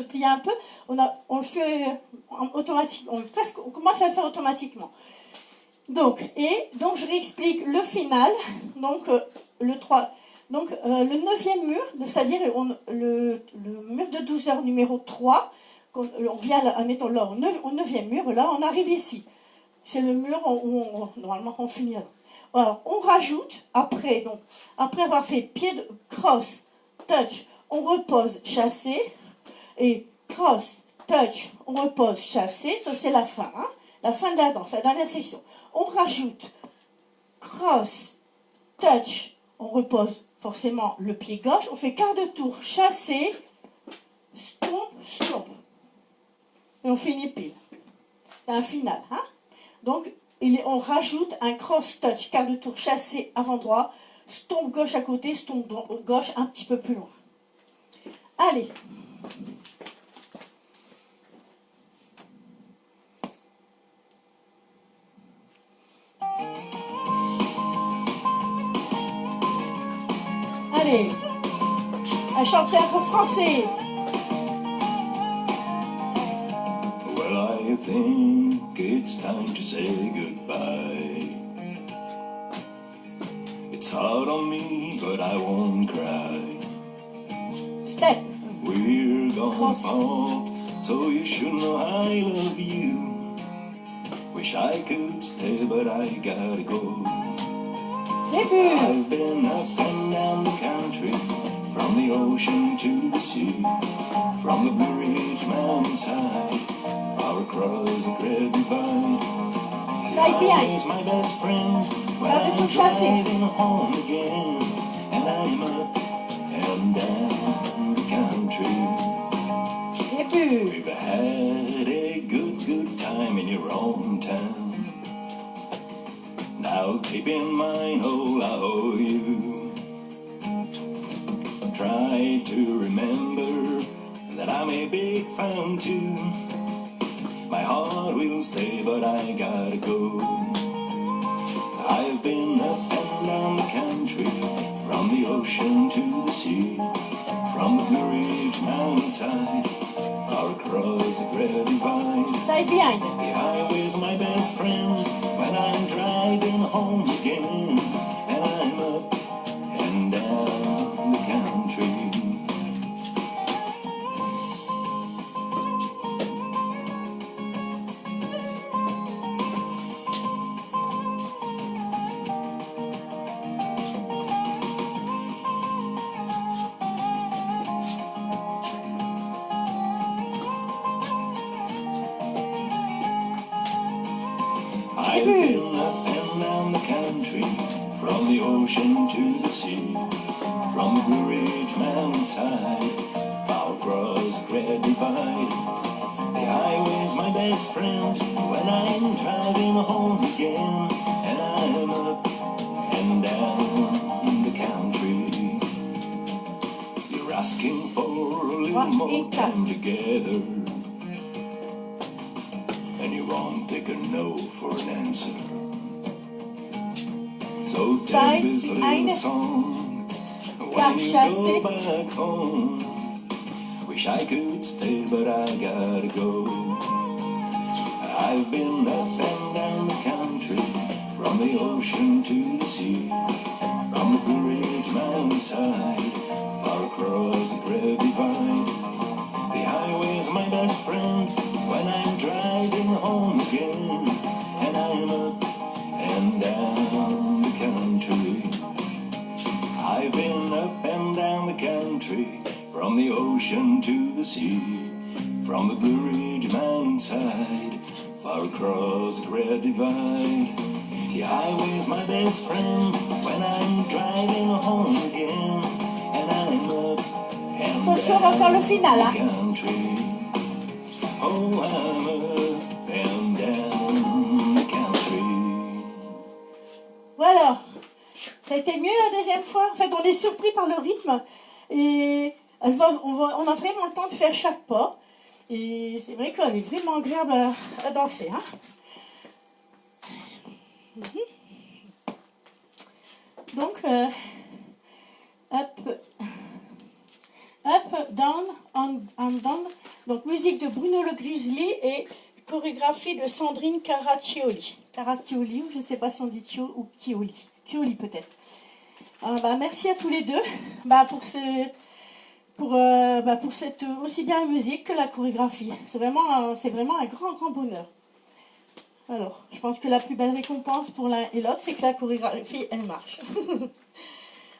pli un peu, on le fait automatiquement. On commence à le faire automatiquement. Donc, je réexplique le final. Donc, le 3. Donc, le 9e mur, c'est-à-dire le mur de 12 heures numéro 3, on vient, admettons là, au 9e mur, là, on arrive ici. C'est le mur où normalement on finit là. Alors, on rajoute, après avoir fait pied de cross, touch, on repose, chasser, et cross, touch, on repose, chasser, ça c'est la fin, hein, la fin de la danse, la dernière section. On rajoute cross, touch, on repose forcément le pied gauche, on fait quart de tour, chasser, stomp, stomp. Et on finit pile. C'est un final. Hein? Donc, on rajoute un cross-touch, quart de tour, chassé avant droit, stomp gauche à côté, stomp gauche un petit peu plus loin. Allez. Allez. Un chanteur français. I think it's time to say goodbye. It's hard on me, but I won't cry. Step. We're gonna part, so you should know I love you. Wish I could stay, but I gotta go. Début. I've been up and down the country, from the ocean to the sea, from the Blue Ridge mountainside, far across the great divide. He's my best friend when I'm driving home again, and I'm up and down the country. Début. We've had a good time in your own town. Now keep in mind all I owe you. Try to remember that I'm a big fan too. My heart will stay, but I gotta go. I've been up and down the country, from the ocean to the sea, from the Blue Ridge mountainside, far across the great divide. Side behind. The highway's my best friend when I'm driving home again, and I'm up and down the country. I've been up and down the country, from the ocean to the sea, from the Blue Ridge mountainside, far across the great divide. The highway's my best friend when I'm driving home again, and I'm up and down the country. You're asking for a little more time together, and you won't take a no for an answer. So take this little song when you go back home. Wish I could stay, but I gotta go. I've been up and down the country, from the ocean to the sea, from the Blue Ridge mountainside, far across the Great Divide. The highway's my best friend when I'm driving home again, and I'm up and down the country. I've been up and down the country, from the ocean to the sea, from the Blue Ridge mountainside, far across the Great Divide. The highway's my best friend when I'm driving home again, and I'm up and Attention, on va faire le final, down hein. the country. Oh, I'm up and down the country. Voilà, ça a été mieux la deuxième fois. En fait, on est surpris par le rythme et on a vraiment le temps de faire chaque pas. Et c'est vrai qu'elle est vraiment agréable à danser. Hein. Donc, up, down, and down. Donc, musique de Bruno Le Grizzly et chorégraphie de Sandrine Caraccioli. Caraccioli, ou je ne sais pas si on dit Chio ou Chioli. Chioli peut-être. Merci à tous les deux pour cette aussi bien la musique que la chorégraphie. C'est vraiment un grand bonheur. Alors, je pense que la plus belle récompense pour l'un et l'autre, c'est que la chorégraphie, elle marche.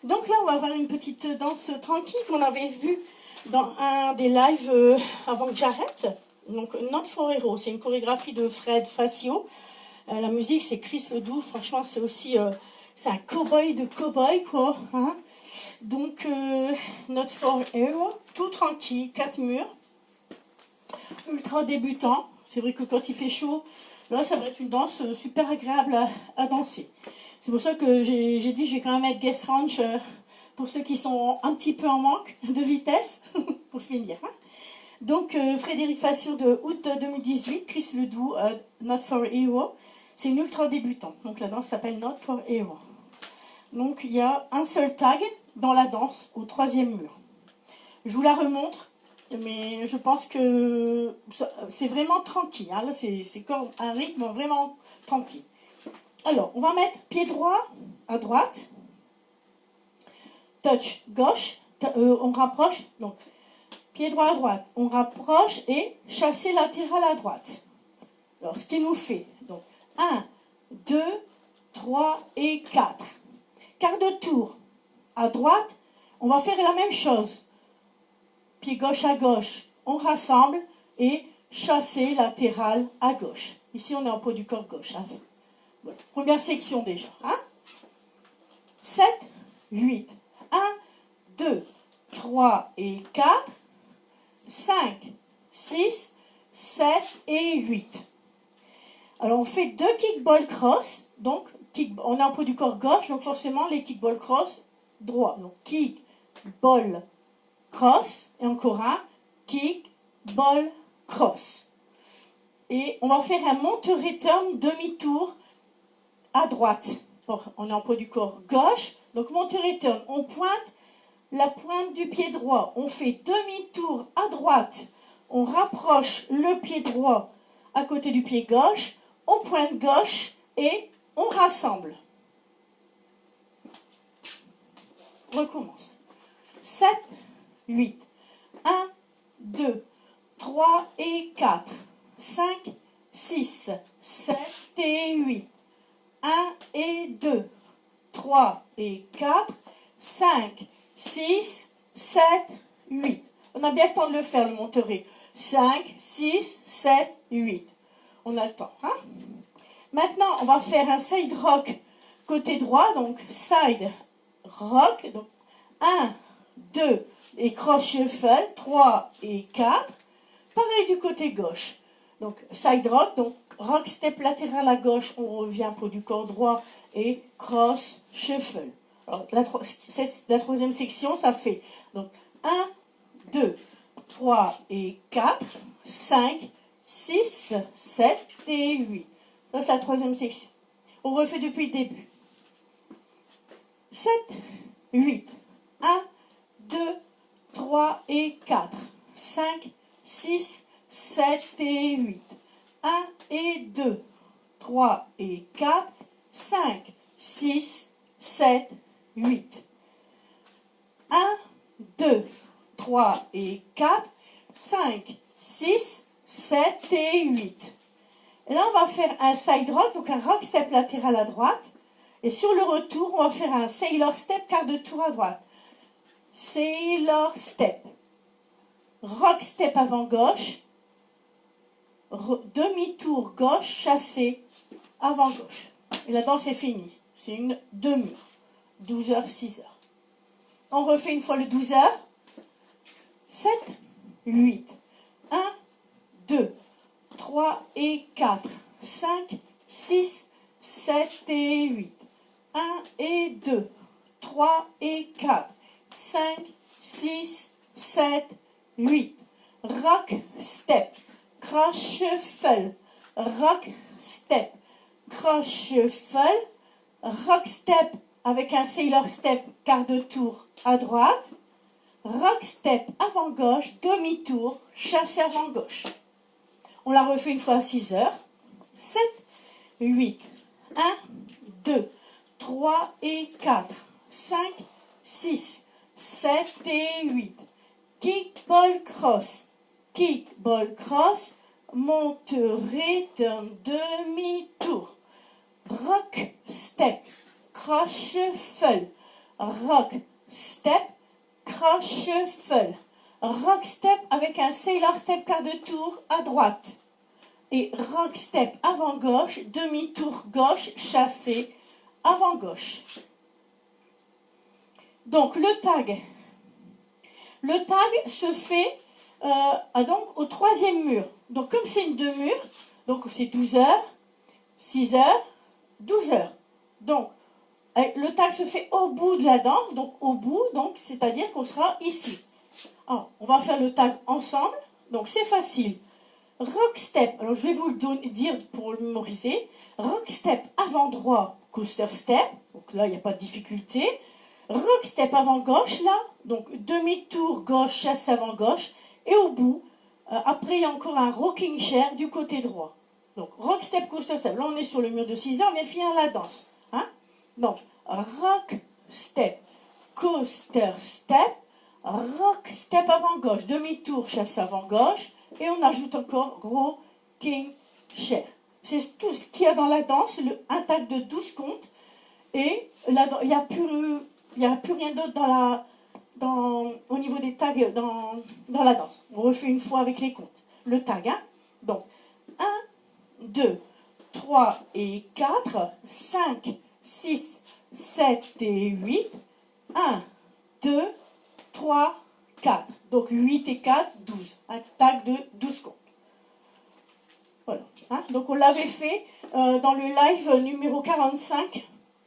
Donc là, on va voir une petite danse tranquille qu'on avait vue dans un des lives avant que j'arrête. Donc, Not for Hero, c'est une chorégraphie de Fred Facio. La musique, c'est Chris Ledoux. Franchement, c'est aussi c'est un cow-boy de cow-boy, quoi. Hein. Donc, Not for Hero, tout tranquille, 4 murs. Ultra débutant. C'est vrai que quand il fait chaud, là, ça va être une danse super agréable à danser. C'est pour ça que j'ai dit je vais quand même mettre Guest Ranch pour ceux qui sont un petit peu en manque de vitesse, pour finir. Hein. Donc, Frédéric Facio de août 2018, Chris Ledoux, Not for Hero. C'est une ultra débutant. Donc, la danse s'appelle Not for Hero. Donc, il y a un seul tag dans la danse au 3e mur. Je vous la remontre, mais je pense que c'est vraiment tranquille. Hein. Là, c'est comme un rythme vraiment tranquille. Alors, on va mettre pied droit à droite, touch gauche, on rapproche, donc pied droit à droite, on rapproche et chassé latéral à droite. Alors, ce qui nous fait, donc 1, 2, 3 et 4. Quart de tour à droite, on va faire la même chose. Pied gauche à gauche, on rassemble et chassé latéral à gauche. Ici, on est en pot du corps gauche. Hein. Voilà. Première section déjà. Hein? 7, 8. 1, 2, 3 et 4. 5, 6, 7 et 8. Alors, on fait 2 kickball cross. Donc, on est en pot du corps gauche. Donc, forcément, les kickball cross droit. Donc, kick, ball, cross. Et encore un. Kick, ball, cross. Et on va faire un monte-return demi-tour à droite. Bon, on est en pot du corps gauche. Donc, monte-return. On pointe la pointe du pied droit. On fait demi-tour à droite. On rapproche le pied droit à côté du pied gauche. On pointe gauche et on rassemble. Recommence. 7, 8. 1, 2, 3 et 4. 5, 6, 7 et 8. 1 et 2, 3 et 4. 5, 6, 7, 8. On a bien le temps de le faire, le monteré. 5, 6, 7, 8. On a le temps. Hein? Maintenant, on va faire un side rock côté droit. Donc, side rock. Donc, 1, 2 et cross shuffle. 3 et 4. Pareil du côté gauche. Donc, side rock. Donc, rock step latéral à gauche. On revient pour du corps droit. Et cross shuffle. Alors, la troisième section, ça fait donc 1, 2, 3 et 4, 5, 6, 7 et 8. Ça, c'est la troisième section. On refait depuis le début. 7, 8, 1, 2, 3 et 4, 5, 6, 7 et 8. 1 et 2, 3 et 4, 5, 6, 7, 8. 1, 2, 3 et 4, 5, 6, 7 et 8. Et là, on va faire un side rock, donc un rock step latéral à droite. Et sur le retour, on va faire un sailor step, quart de tour à droite. Sailor step. Rock step avant gauche. Demi-tour gauche, chassé avant gauche. Et la danse est finie. C'est une demi-heure. 12h, 6h. On refait une fois le 12h. 7, 8. 1, 2, 3 et 4. 5, 6, 7 et 8. 1 et 2, 3 et 4. 5, 6, 7, 8. Rock step. Cross shuffle. Rock step. Cross shuffle. Rock step avec un sailor step, quart de tour à droite. Rock step avant gauche, demi-tour, chassé avant gauche. On la refait une fois à 6h. 7, 8, 1, 2, 3 et 4, 5, 6, 7 et 8. Kick, ball, cross. Kick, ball, cross. Monte, return, demi-tour. Rock, step. Cross, shuffle. Rock, step. Cross, shuffle. Rock, step avec un sailor step quart de tour à droite. Et rock, step avant gauche, demi-tour gauche, chassé avant gauche. Donc le tag se fait donc au troisième mur. Donc comme c'est une demi-mur, donc c'est 12h, 6h, 12h. Donc le tag se fait au bout de la danse, donc au bout, donc c'est-à-dire qu'on sera ici. Alors, on va faire le tag ensemble, donc c'est facile. Rock step, alors je vais vous le dire pour le mémoriser. Rock step avant droit, coaster step, donc là il n'y a pas de difficulté. Rock step avant gauche, là, donc demi-tour gauche, chasse avant gauche. Et au bout, après il y a encore un rocking chair du côté droit. Donc rock step, coaster step. Là on est sur le mur de 6 heures, on vient de finir la danse. Hein? Donc rock step, coaster step, rock step avant gauche, demi-tour, chasse avant gauche. Et on ajoute encore rocking chair. C'est tout ce qu'il y a dans la danse, un tag de 12 comptes. Et là, il n'y a plus rien d'autre au niveau des tags dans la danse. On refait une fois avec les comptes. Le tag, hein? Donc, 1, 2, 3 et 4, 5, 6, 7 et 8, 1, 2, 3, 4. Donc 8 et 4, 12. Un tag de 12 comptes. Voilà. Hein? Donc on l'avait fait dans le live numéro 45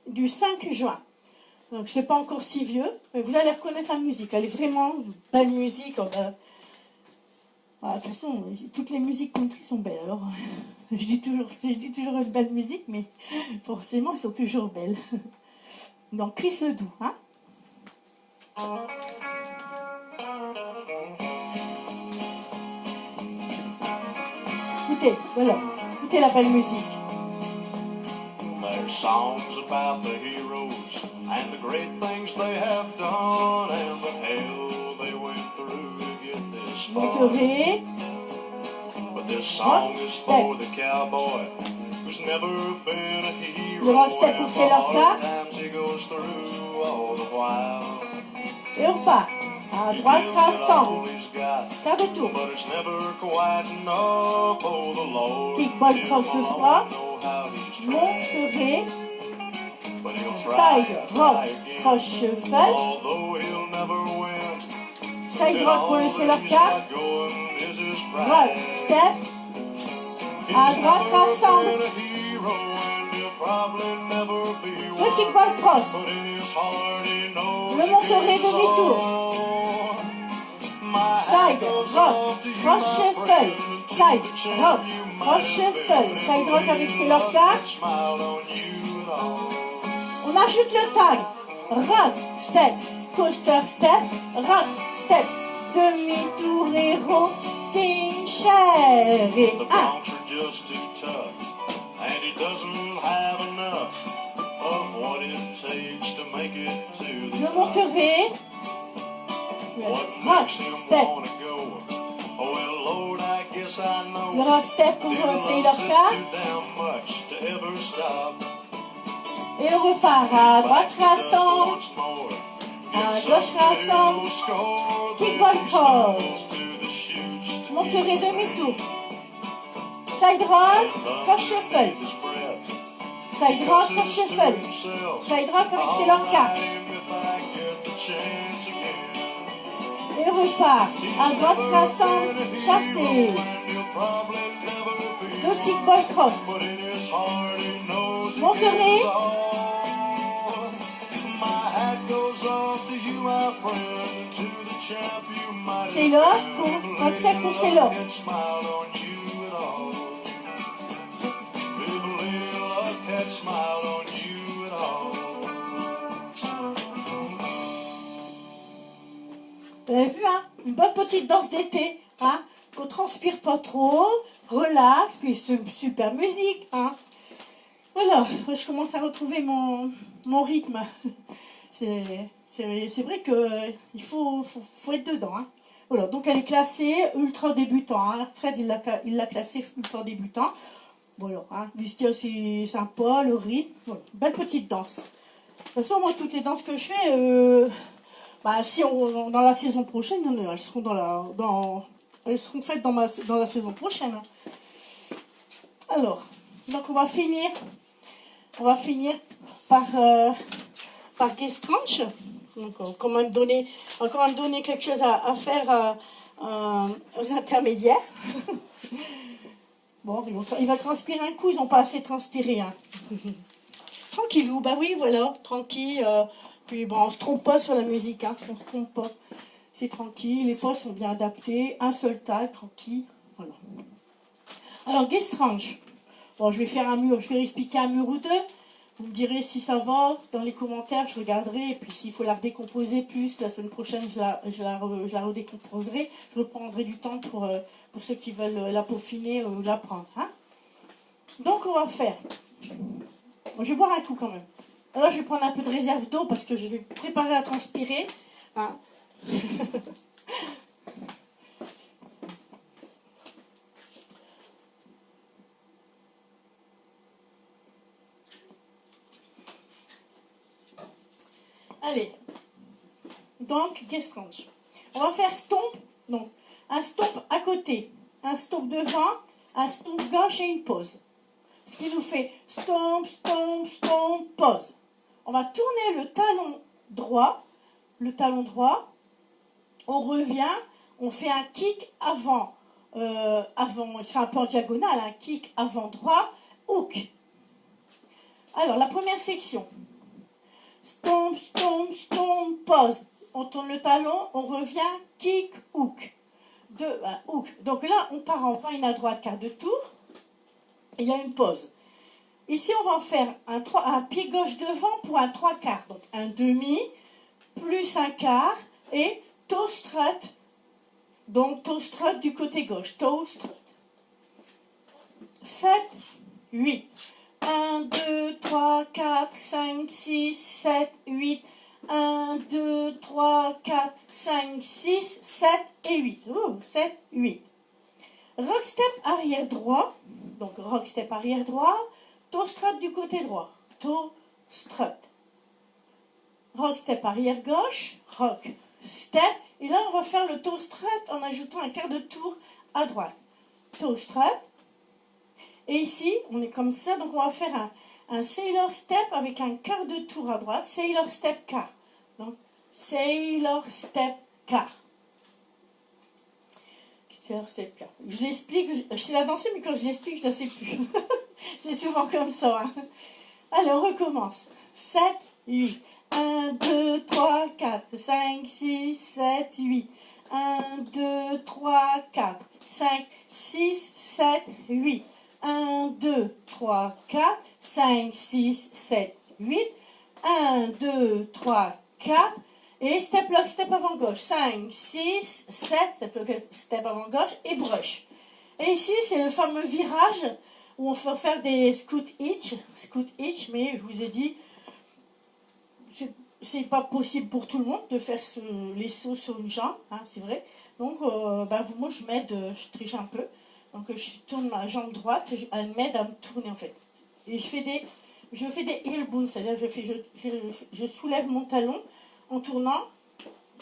du 5 juin. Donc c'est pas encore si vieux, mais vous allez reconnaître la musique. Elle est vraiment une belle musique. Voilà, de toute façon, toutes les musiques country sont belles. Alors, je dis toujours une belle musique, mais forcément, elles sont toujours belles. Donc Chris Ledoux, hein? Écoutez, voilà. Écoutez la belle musique. There's songs about the heroes and the great things they have done and the hell they went through to get this far. Monterey. But this song is for the cowboy who's never been a hero Le rock step pour and the Sailor hard Cat. times he goes through all the while. Et on part. À droite, ensemble. Quart de tour. But it's never quite enough for the Lord. Kick, ball, cross, deux fois. Monterey. Side rock, cross shuffle. Side rock pour le Sailor Cat. Rock, step. À droite, ensemble. Le kick, ball, cross. Le Monterey demi-tour. Side rock, cross shuffle. Side rock, cross shuffle. Side rock avec Sailor Cat. On ajoute le tag. Rock, step, coaster step, rock, step, demi-tour et rocking chair. Et The 1, broncs are just too tough, and he doesn't have enough of what it takes to make it to the je top. monterai. What Rock makes him step. wanna go? Oh well, Lord, I guess I know. Le rock step pour He Sailor loves it Car. too damn much to ever stop. Et on repart à droite Bites the dust rassemble. once more. À Gets gauche up to rassemble. no score. Kick Then ball he cross. stumbles to the chutes to Monterai ease demi-tour. Side rock, cross shuffle. Side rock, cross shuffle. Side rock avec Sailor Car. Et repart. À droite rassemble, chassé. Deux kick ball cross. Monterai. Sailor pour rock step pour Sailor. Vous avez vu, hein, une bonne petite danse d'été, hein, qu'on transpire pas trop, relax, puis c'est une super musique, hein. Voilà, je commence à retrouver mon rythme. C'est vrai que il faut être dedans, hein. Voilà, donc elle est classée ultra débutant, hein. Fred il l'a classée ultra débutant. Voilà, hein, puisque c'est sympa, le rythme, voilà, belle petite danse. De toute façon, moi, toutes les danses que je fais, si dans la saison prochaine, elles seront elles seront faites dans la saison prochaine. Alors, donc on va finir par guest ranch. Donc on va quand même donner quelque chose à faire aux intermédiaires. Bon, il va transpirer un coup, ils n'ont pas assez transpiré. Hein. Tranquillou, bah oui, voilà, tranquille. Puis bon, on se trompe pas sur la musique, hein, on se trompe pas. C'est tranquille, les pas sont bien adaptés, un seul taille, tranquille, voilà. Alors, guest ranch. Bon, je vais expliquer un mur ou deux. Vous me direz si ça va, dans les commentaires, je regarderai. Et puis s'il faut la redécomposer plus, la semaine prochaine, je la redécomposerai. Je reprendrai du temps pour ceux qui veulent la peaufiner ou l'apprendre. Hein. Donc, on va faire. Bon, je vais boire un coup quand même. Alors, je vais prendre un peu de réserve d'eau parce que je vais me préparer à transpirer. Hein. Allez, donc guest ranch. On va faire stomp, donc un stomp à côté, un stomp devant, un stomp gauche et une pause. Ce qui nous fait stomp, stomp, stomp, pause. On va tourner le talon droit, on revient, on fait un kick avant, il sera un peu en diagonale, un kick avant droit, hook. Alors la première section. Stomp, stomp, stomp, pause. On tourne le talon, on revient, kick, hook. Hook. Donc là, on part en une à droite, quart de tour. Il y a une pause. Ici, on va faire un pied gauche devant pour un 3/4. Donc un demi, plus un quart et toe strut. Donc toe strut du côté gauche. Toe strut. 7, 8. 1, 2, 3, 4, 5, 6, 7, 8. 1, 2, 3, 4, 5, 6, 7 et 8. 7, 8. Rock step arrière droit. Donc rock step arrière droit. Toe strut du côté droit. Toe strut. Rock step arrière gauche. Rock step. Et là, on va faire le toe strut en ajoutant un quart de tour à droite. Toe strut. Et ici, on est comme ça, donc on va faire un Sailor Step avec un quart de tour à droite, Sailor Step quart. Donc, Sailor Step quart. Sailor Step quart. Je l'explique, je sais la danser, mais quand je l'explique, je ne sais plus. C'est souvent comme ça. Hein. Allez, on recommence. 7, 8. 1, 2, 3, 4, 5, 6, 7, 8. 1, 2, 3, 4, 5, 6, 7, 8. 1, 2, 3, 4, 5, 6, 7, 8. 1, 2, 3, 4. Et step, lock, step avant gauche. 5, 6, 7, step, lock, step avant gauche et brush. Et ici, c'est le fameux virage où on peut faire des scoot hitch, mais je vous ai dit, c'est pas possible pour tout le monde de faire les sauts sur une jambe, hein, c'est vrai. Donc, moi, je triche un peu. Donc, je tourne ma jambe droite, elle m'aide à me tourner en fait. Et je fais des heel bounce, c'est-à-dire je soulève mon talon en tournant.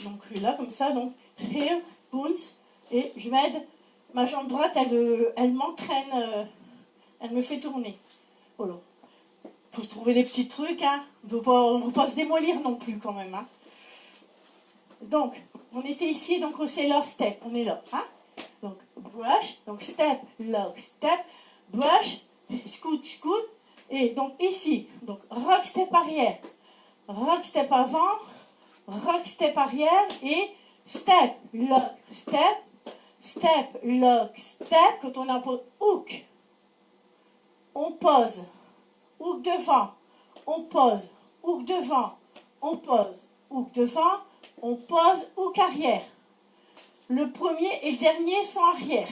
Donc, là, comme ça, donc heel bounce, et je m'aide. Ma jambe droite, elle m'entraîne, elle me fait tourner. Voilà. Faut trouver des petits trucs, hein. On ne veut pas se démolir non plus quand même, hein. Donc, on était ici, donc au sailor step, on est là, hein. Donc, brush, donc step, lock, step, brush, scoot, scoot. Et donc ici, donc rock step arrière, rock step avant, rock step arrière et step, lock, step, step, lock, step. Quand on a hook, on pose. Hook devant, on pose, hook devant, on pose, hook devant, on pose, hook arrière. Le premier et le dernier sont arrière.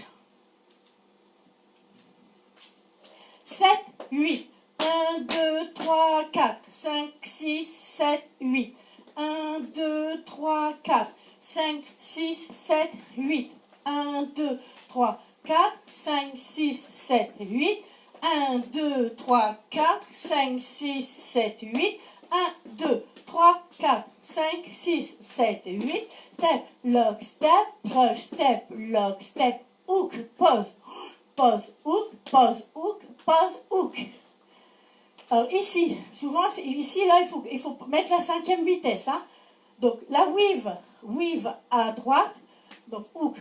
7, 8. 1, 2, 3, 4, 5, 6, 7, 8. 1, 2, 3, 4, 5, 6, 7, 8. 1, 2, 3, 4, 5, 6, 7, 8. 1, 2, 3, 4, 5, 6, 7, 8. 1, 2, 3, 4, 5, 6, 7, 8. Step, lock, step, brush, step, lock, step, hook, pause, pause, hook, pause, hook, pause, hook. Alors ici, souvent, ici, là, il faut mettre la 5e vitesse. Hein. Donc la weave à droite, donc hook.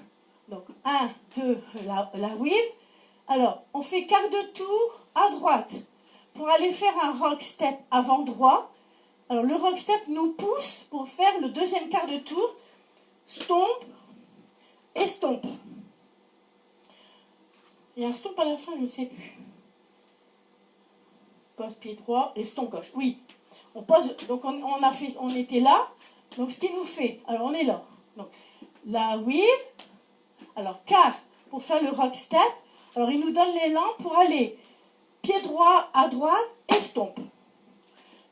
Donc 1, 2, la weave. Alors, on fait quart de tour à droite pour aller faire un rock step avant droit. Alors, le rock step nous pousse pour faire le deuxième quart de tour. Stomp et stomp. Il y a un stomp à la fin, je ne sais plus. Pose pied droit et stomp gauche. Oui, on pose. Donc, on était là. Donc, ce qui nous fait, alors on est là. Donc, la weave. Alors, quart pour faire le rock step. Alors, il nous donne l'élan pour aller pied droit à droite et stomp.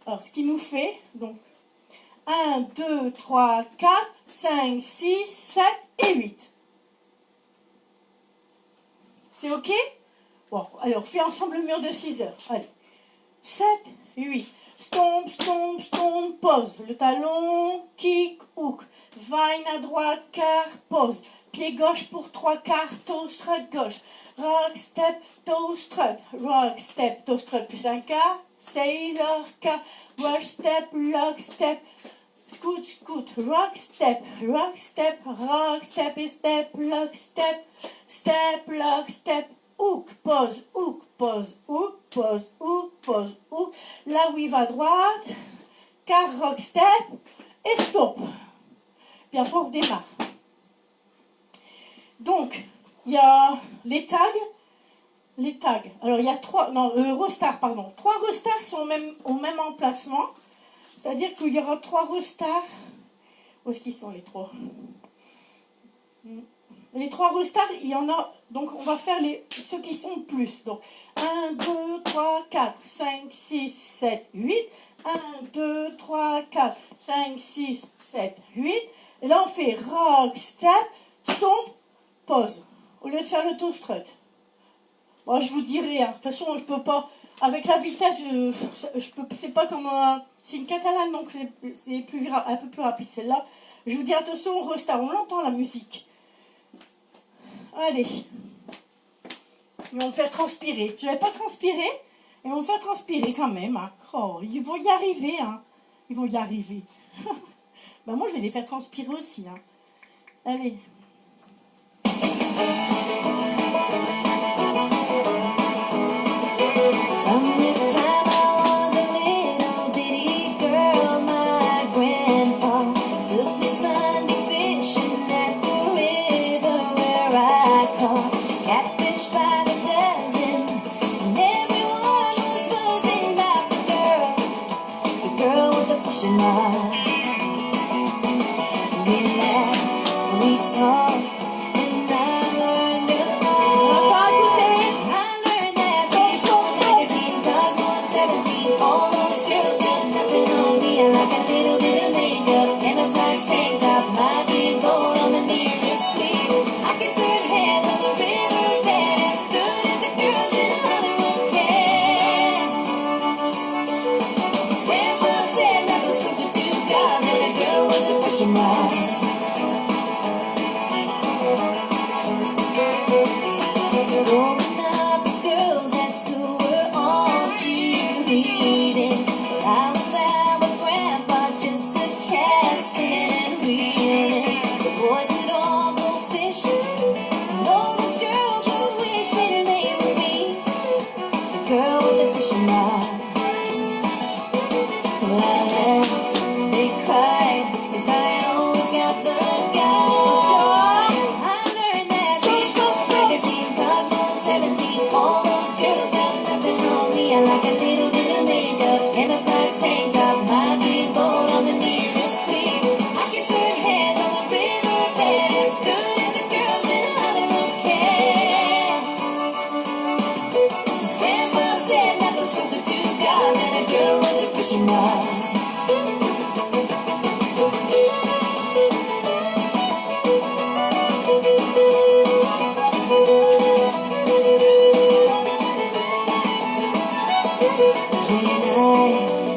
Alors, ce qui nous fait, donc, 1, 2, 3, 4, 5, 6, 7 et 8. C'est OK? Bon, alors, on fait ensemble le mur de 6 heures. Allez. 7, 8. Stomp, stomp, stomp, pause. Le talon, kick, hook. Vine à droite, quart, pause. Pied gauche pour 3 quarts, toe strut gauche. Rock, step, toe strut. Rock, step, toe strut plus un quart. Sailor, quart. Rush, step, lock, step. Scoot, scoot. Rock, step, et step, lock, step. Step, lock, step. Hook, pause, hook, pause, hook, pause, hook, pause, hook. La weave à droite. Quart, rock, step. Et stop. Puis après, on démarre. Donc, il y a les tags. Alors, il y a 3 restars sont au même emplacement. C'est-à-dire qu'il y aura 3 restars. Où est-ce qu'ils sont les 3? Les 3 restars, il y en a. Donc, on va faire ceux qui sont plus. Donc, 1, 2, 3, 4, 5, 6, 7, 8. 1, 2, 3, 4, 5, 6, 7, 8. Et là, on fait rock, step, stomp, pause. Au lieu de faire le toe strut. Bon, je vous dirai, hein. De toute façon, je peux pas. Avec la vitesse, c'est pas comme c'est une catalane, donc c'est un peu plus rapide celle-là. Je vous dis attention, on restart, on l'entend la musique. Allez. Ils vont me faire transpirer. Je vais pas transpirer, ils vont me faire transpirer quand même. Hein. Oh, ils vont y arriver, hein. Ils vont y arriver. Ben moi, je vais les faire transpirer aussi, hein. Allez. camouflage tank top, my dream boat on the nearest street. I can turn heads on the riverbed as good as the girls in Hollywood can. His grandpa said nothing's closer to God than a girl with a fishing rod.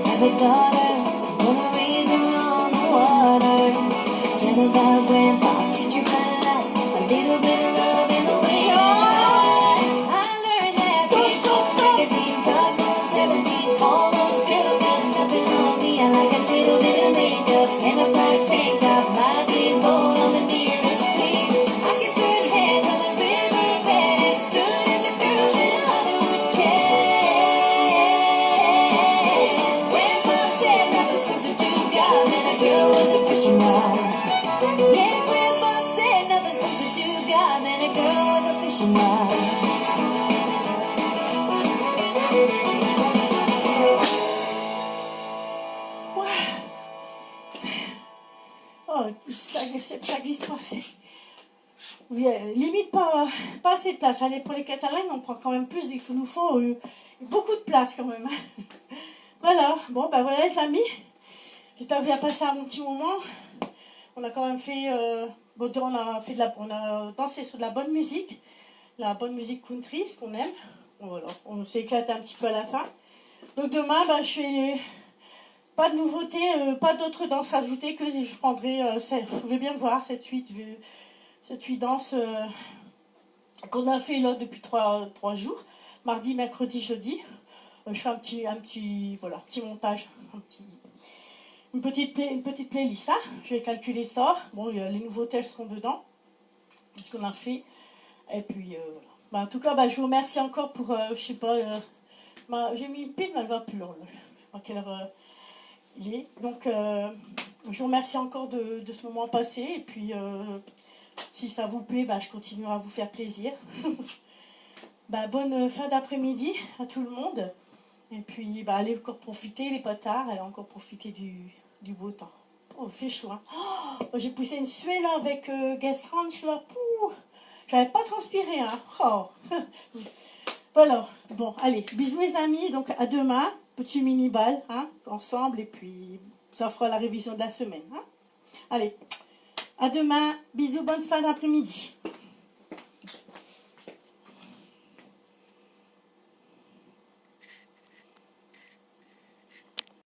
Have a daughter, wanna raise her on the water. Tell about grandpa, teach her my life, a little bit of love in the way you lie. I learned that baseball magazine, Cosmo and 17. All those girls got nothing on me. I like a little bit of makeup and a flash tank top, my dream boat on the nearest street. I can turn heads on the riverbed as good as the girls in Hollywood can. Girl with a fishing rod. Yeah, grandpa said nothing's closer to God than a girl with a fishing rod. Oh, ça glisse pas assez. Oui, limite pas assez de place. Allez, pour les Catalans, on prend quand même plus. Nous faut beaucoup de place quand même. Voilà, bon, ben voilà les amis. J'espère que vous avez passé un bon petit moment. On a quand même fait, on a dansé sur de la bonne musique country, ce qu'on aime. Bon, voilà, on s'est éclaté un petit peu à la fin. Donc demain, je fais pas de nouveautés, pas d'autres danses ajoutées que je prendrai. Vous pouvez bien voir cette 8 danses qu'on a fait là depuis 3 jours, mardi, mercredi, jeudi. Je fais un petit montage, une petite playlist, hein. Je vais calculer ça. Bon, les nouveautés seront dedans, ce qu'on a fait. Et puis, voilà. En tout cas, je vous remercie encore pour, je sais pas, j'ai mis une pile, mais elle va plus loin. Je sais pas quelle heure il est. Donc, je vous remercie encore de ce moment passé. Et puis, si ça vous plaît, je continuerai à vous faire plaisir. Bonne fin d'après-midi à tout le monde. Et puis, allez encore profiter, les potards, allez encore profiter du beau temps. Oh, il fait chaud, hein. Oh, j'ai poussé une suée là avec Guest Ranch là. J'avais pas transpiré, hein. Oh. Voilà. Bon, allez, bisous les amis. Donc à demain, petit mini-bal, hein, ensemble. Et puis, ça fera la révision de la semaine, hein. Allez, à demain. Bisous, bonne fin d'après-midi.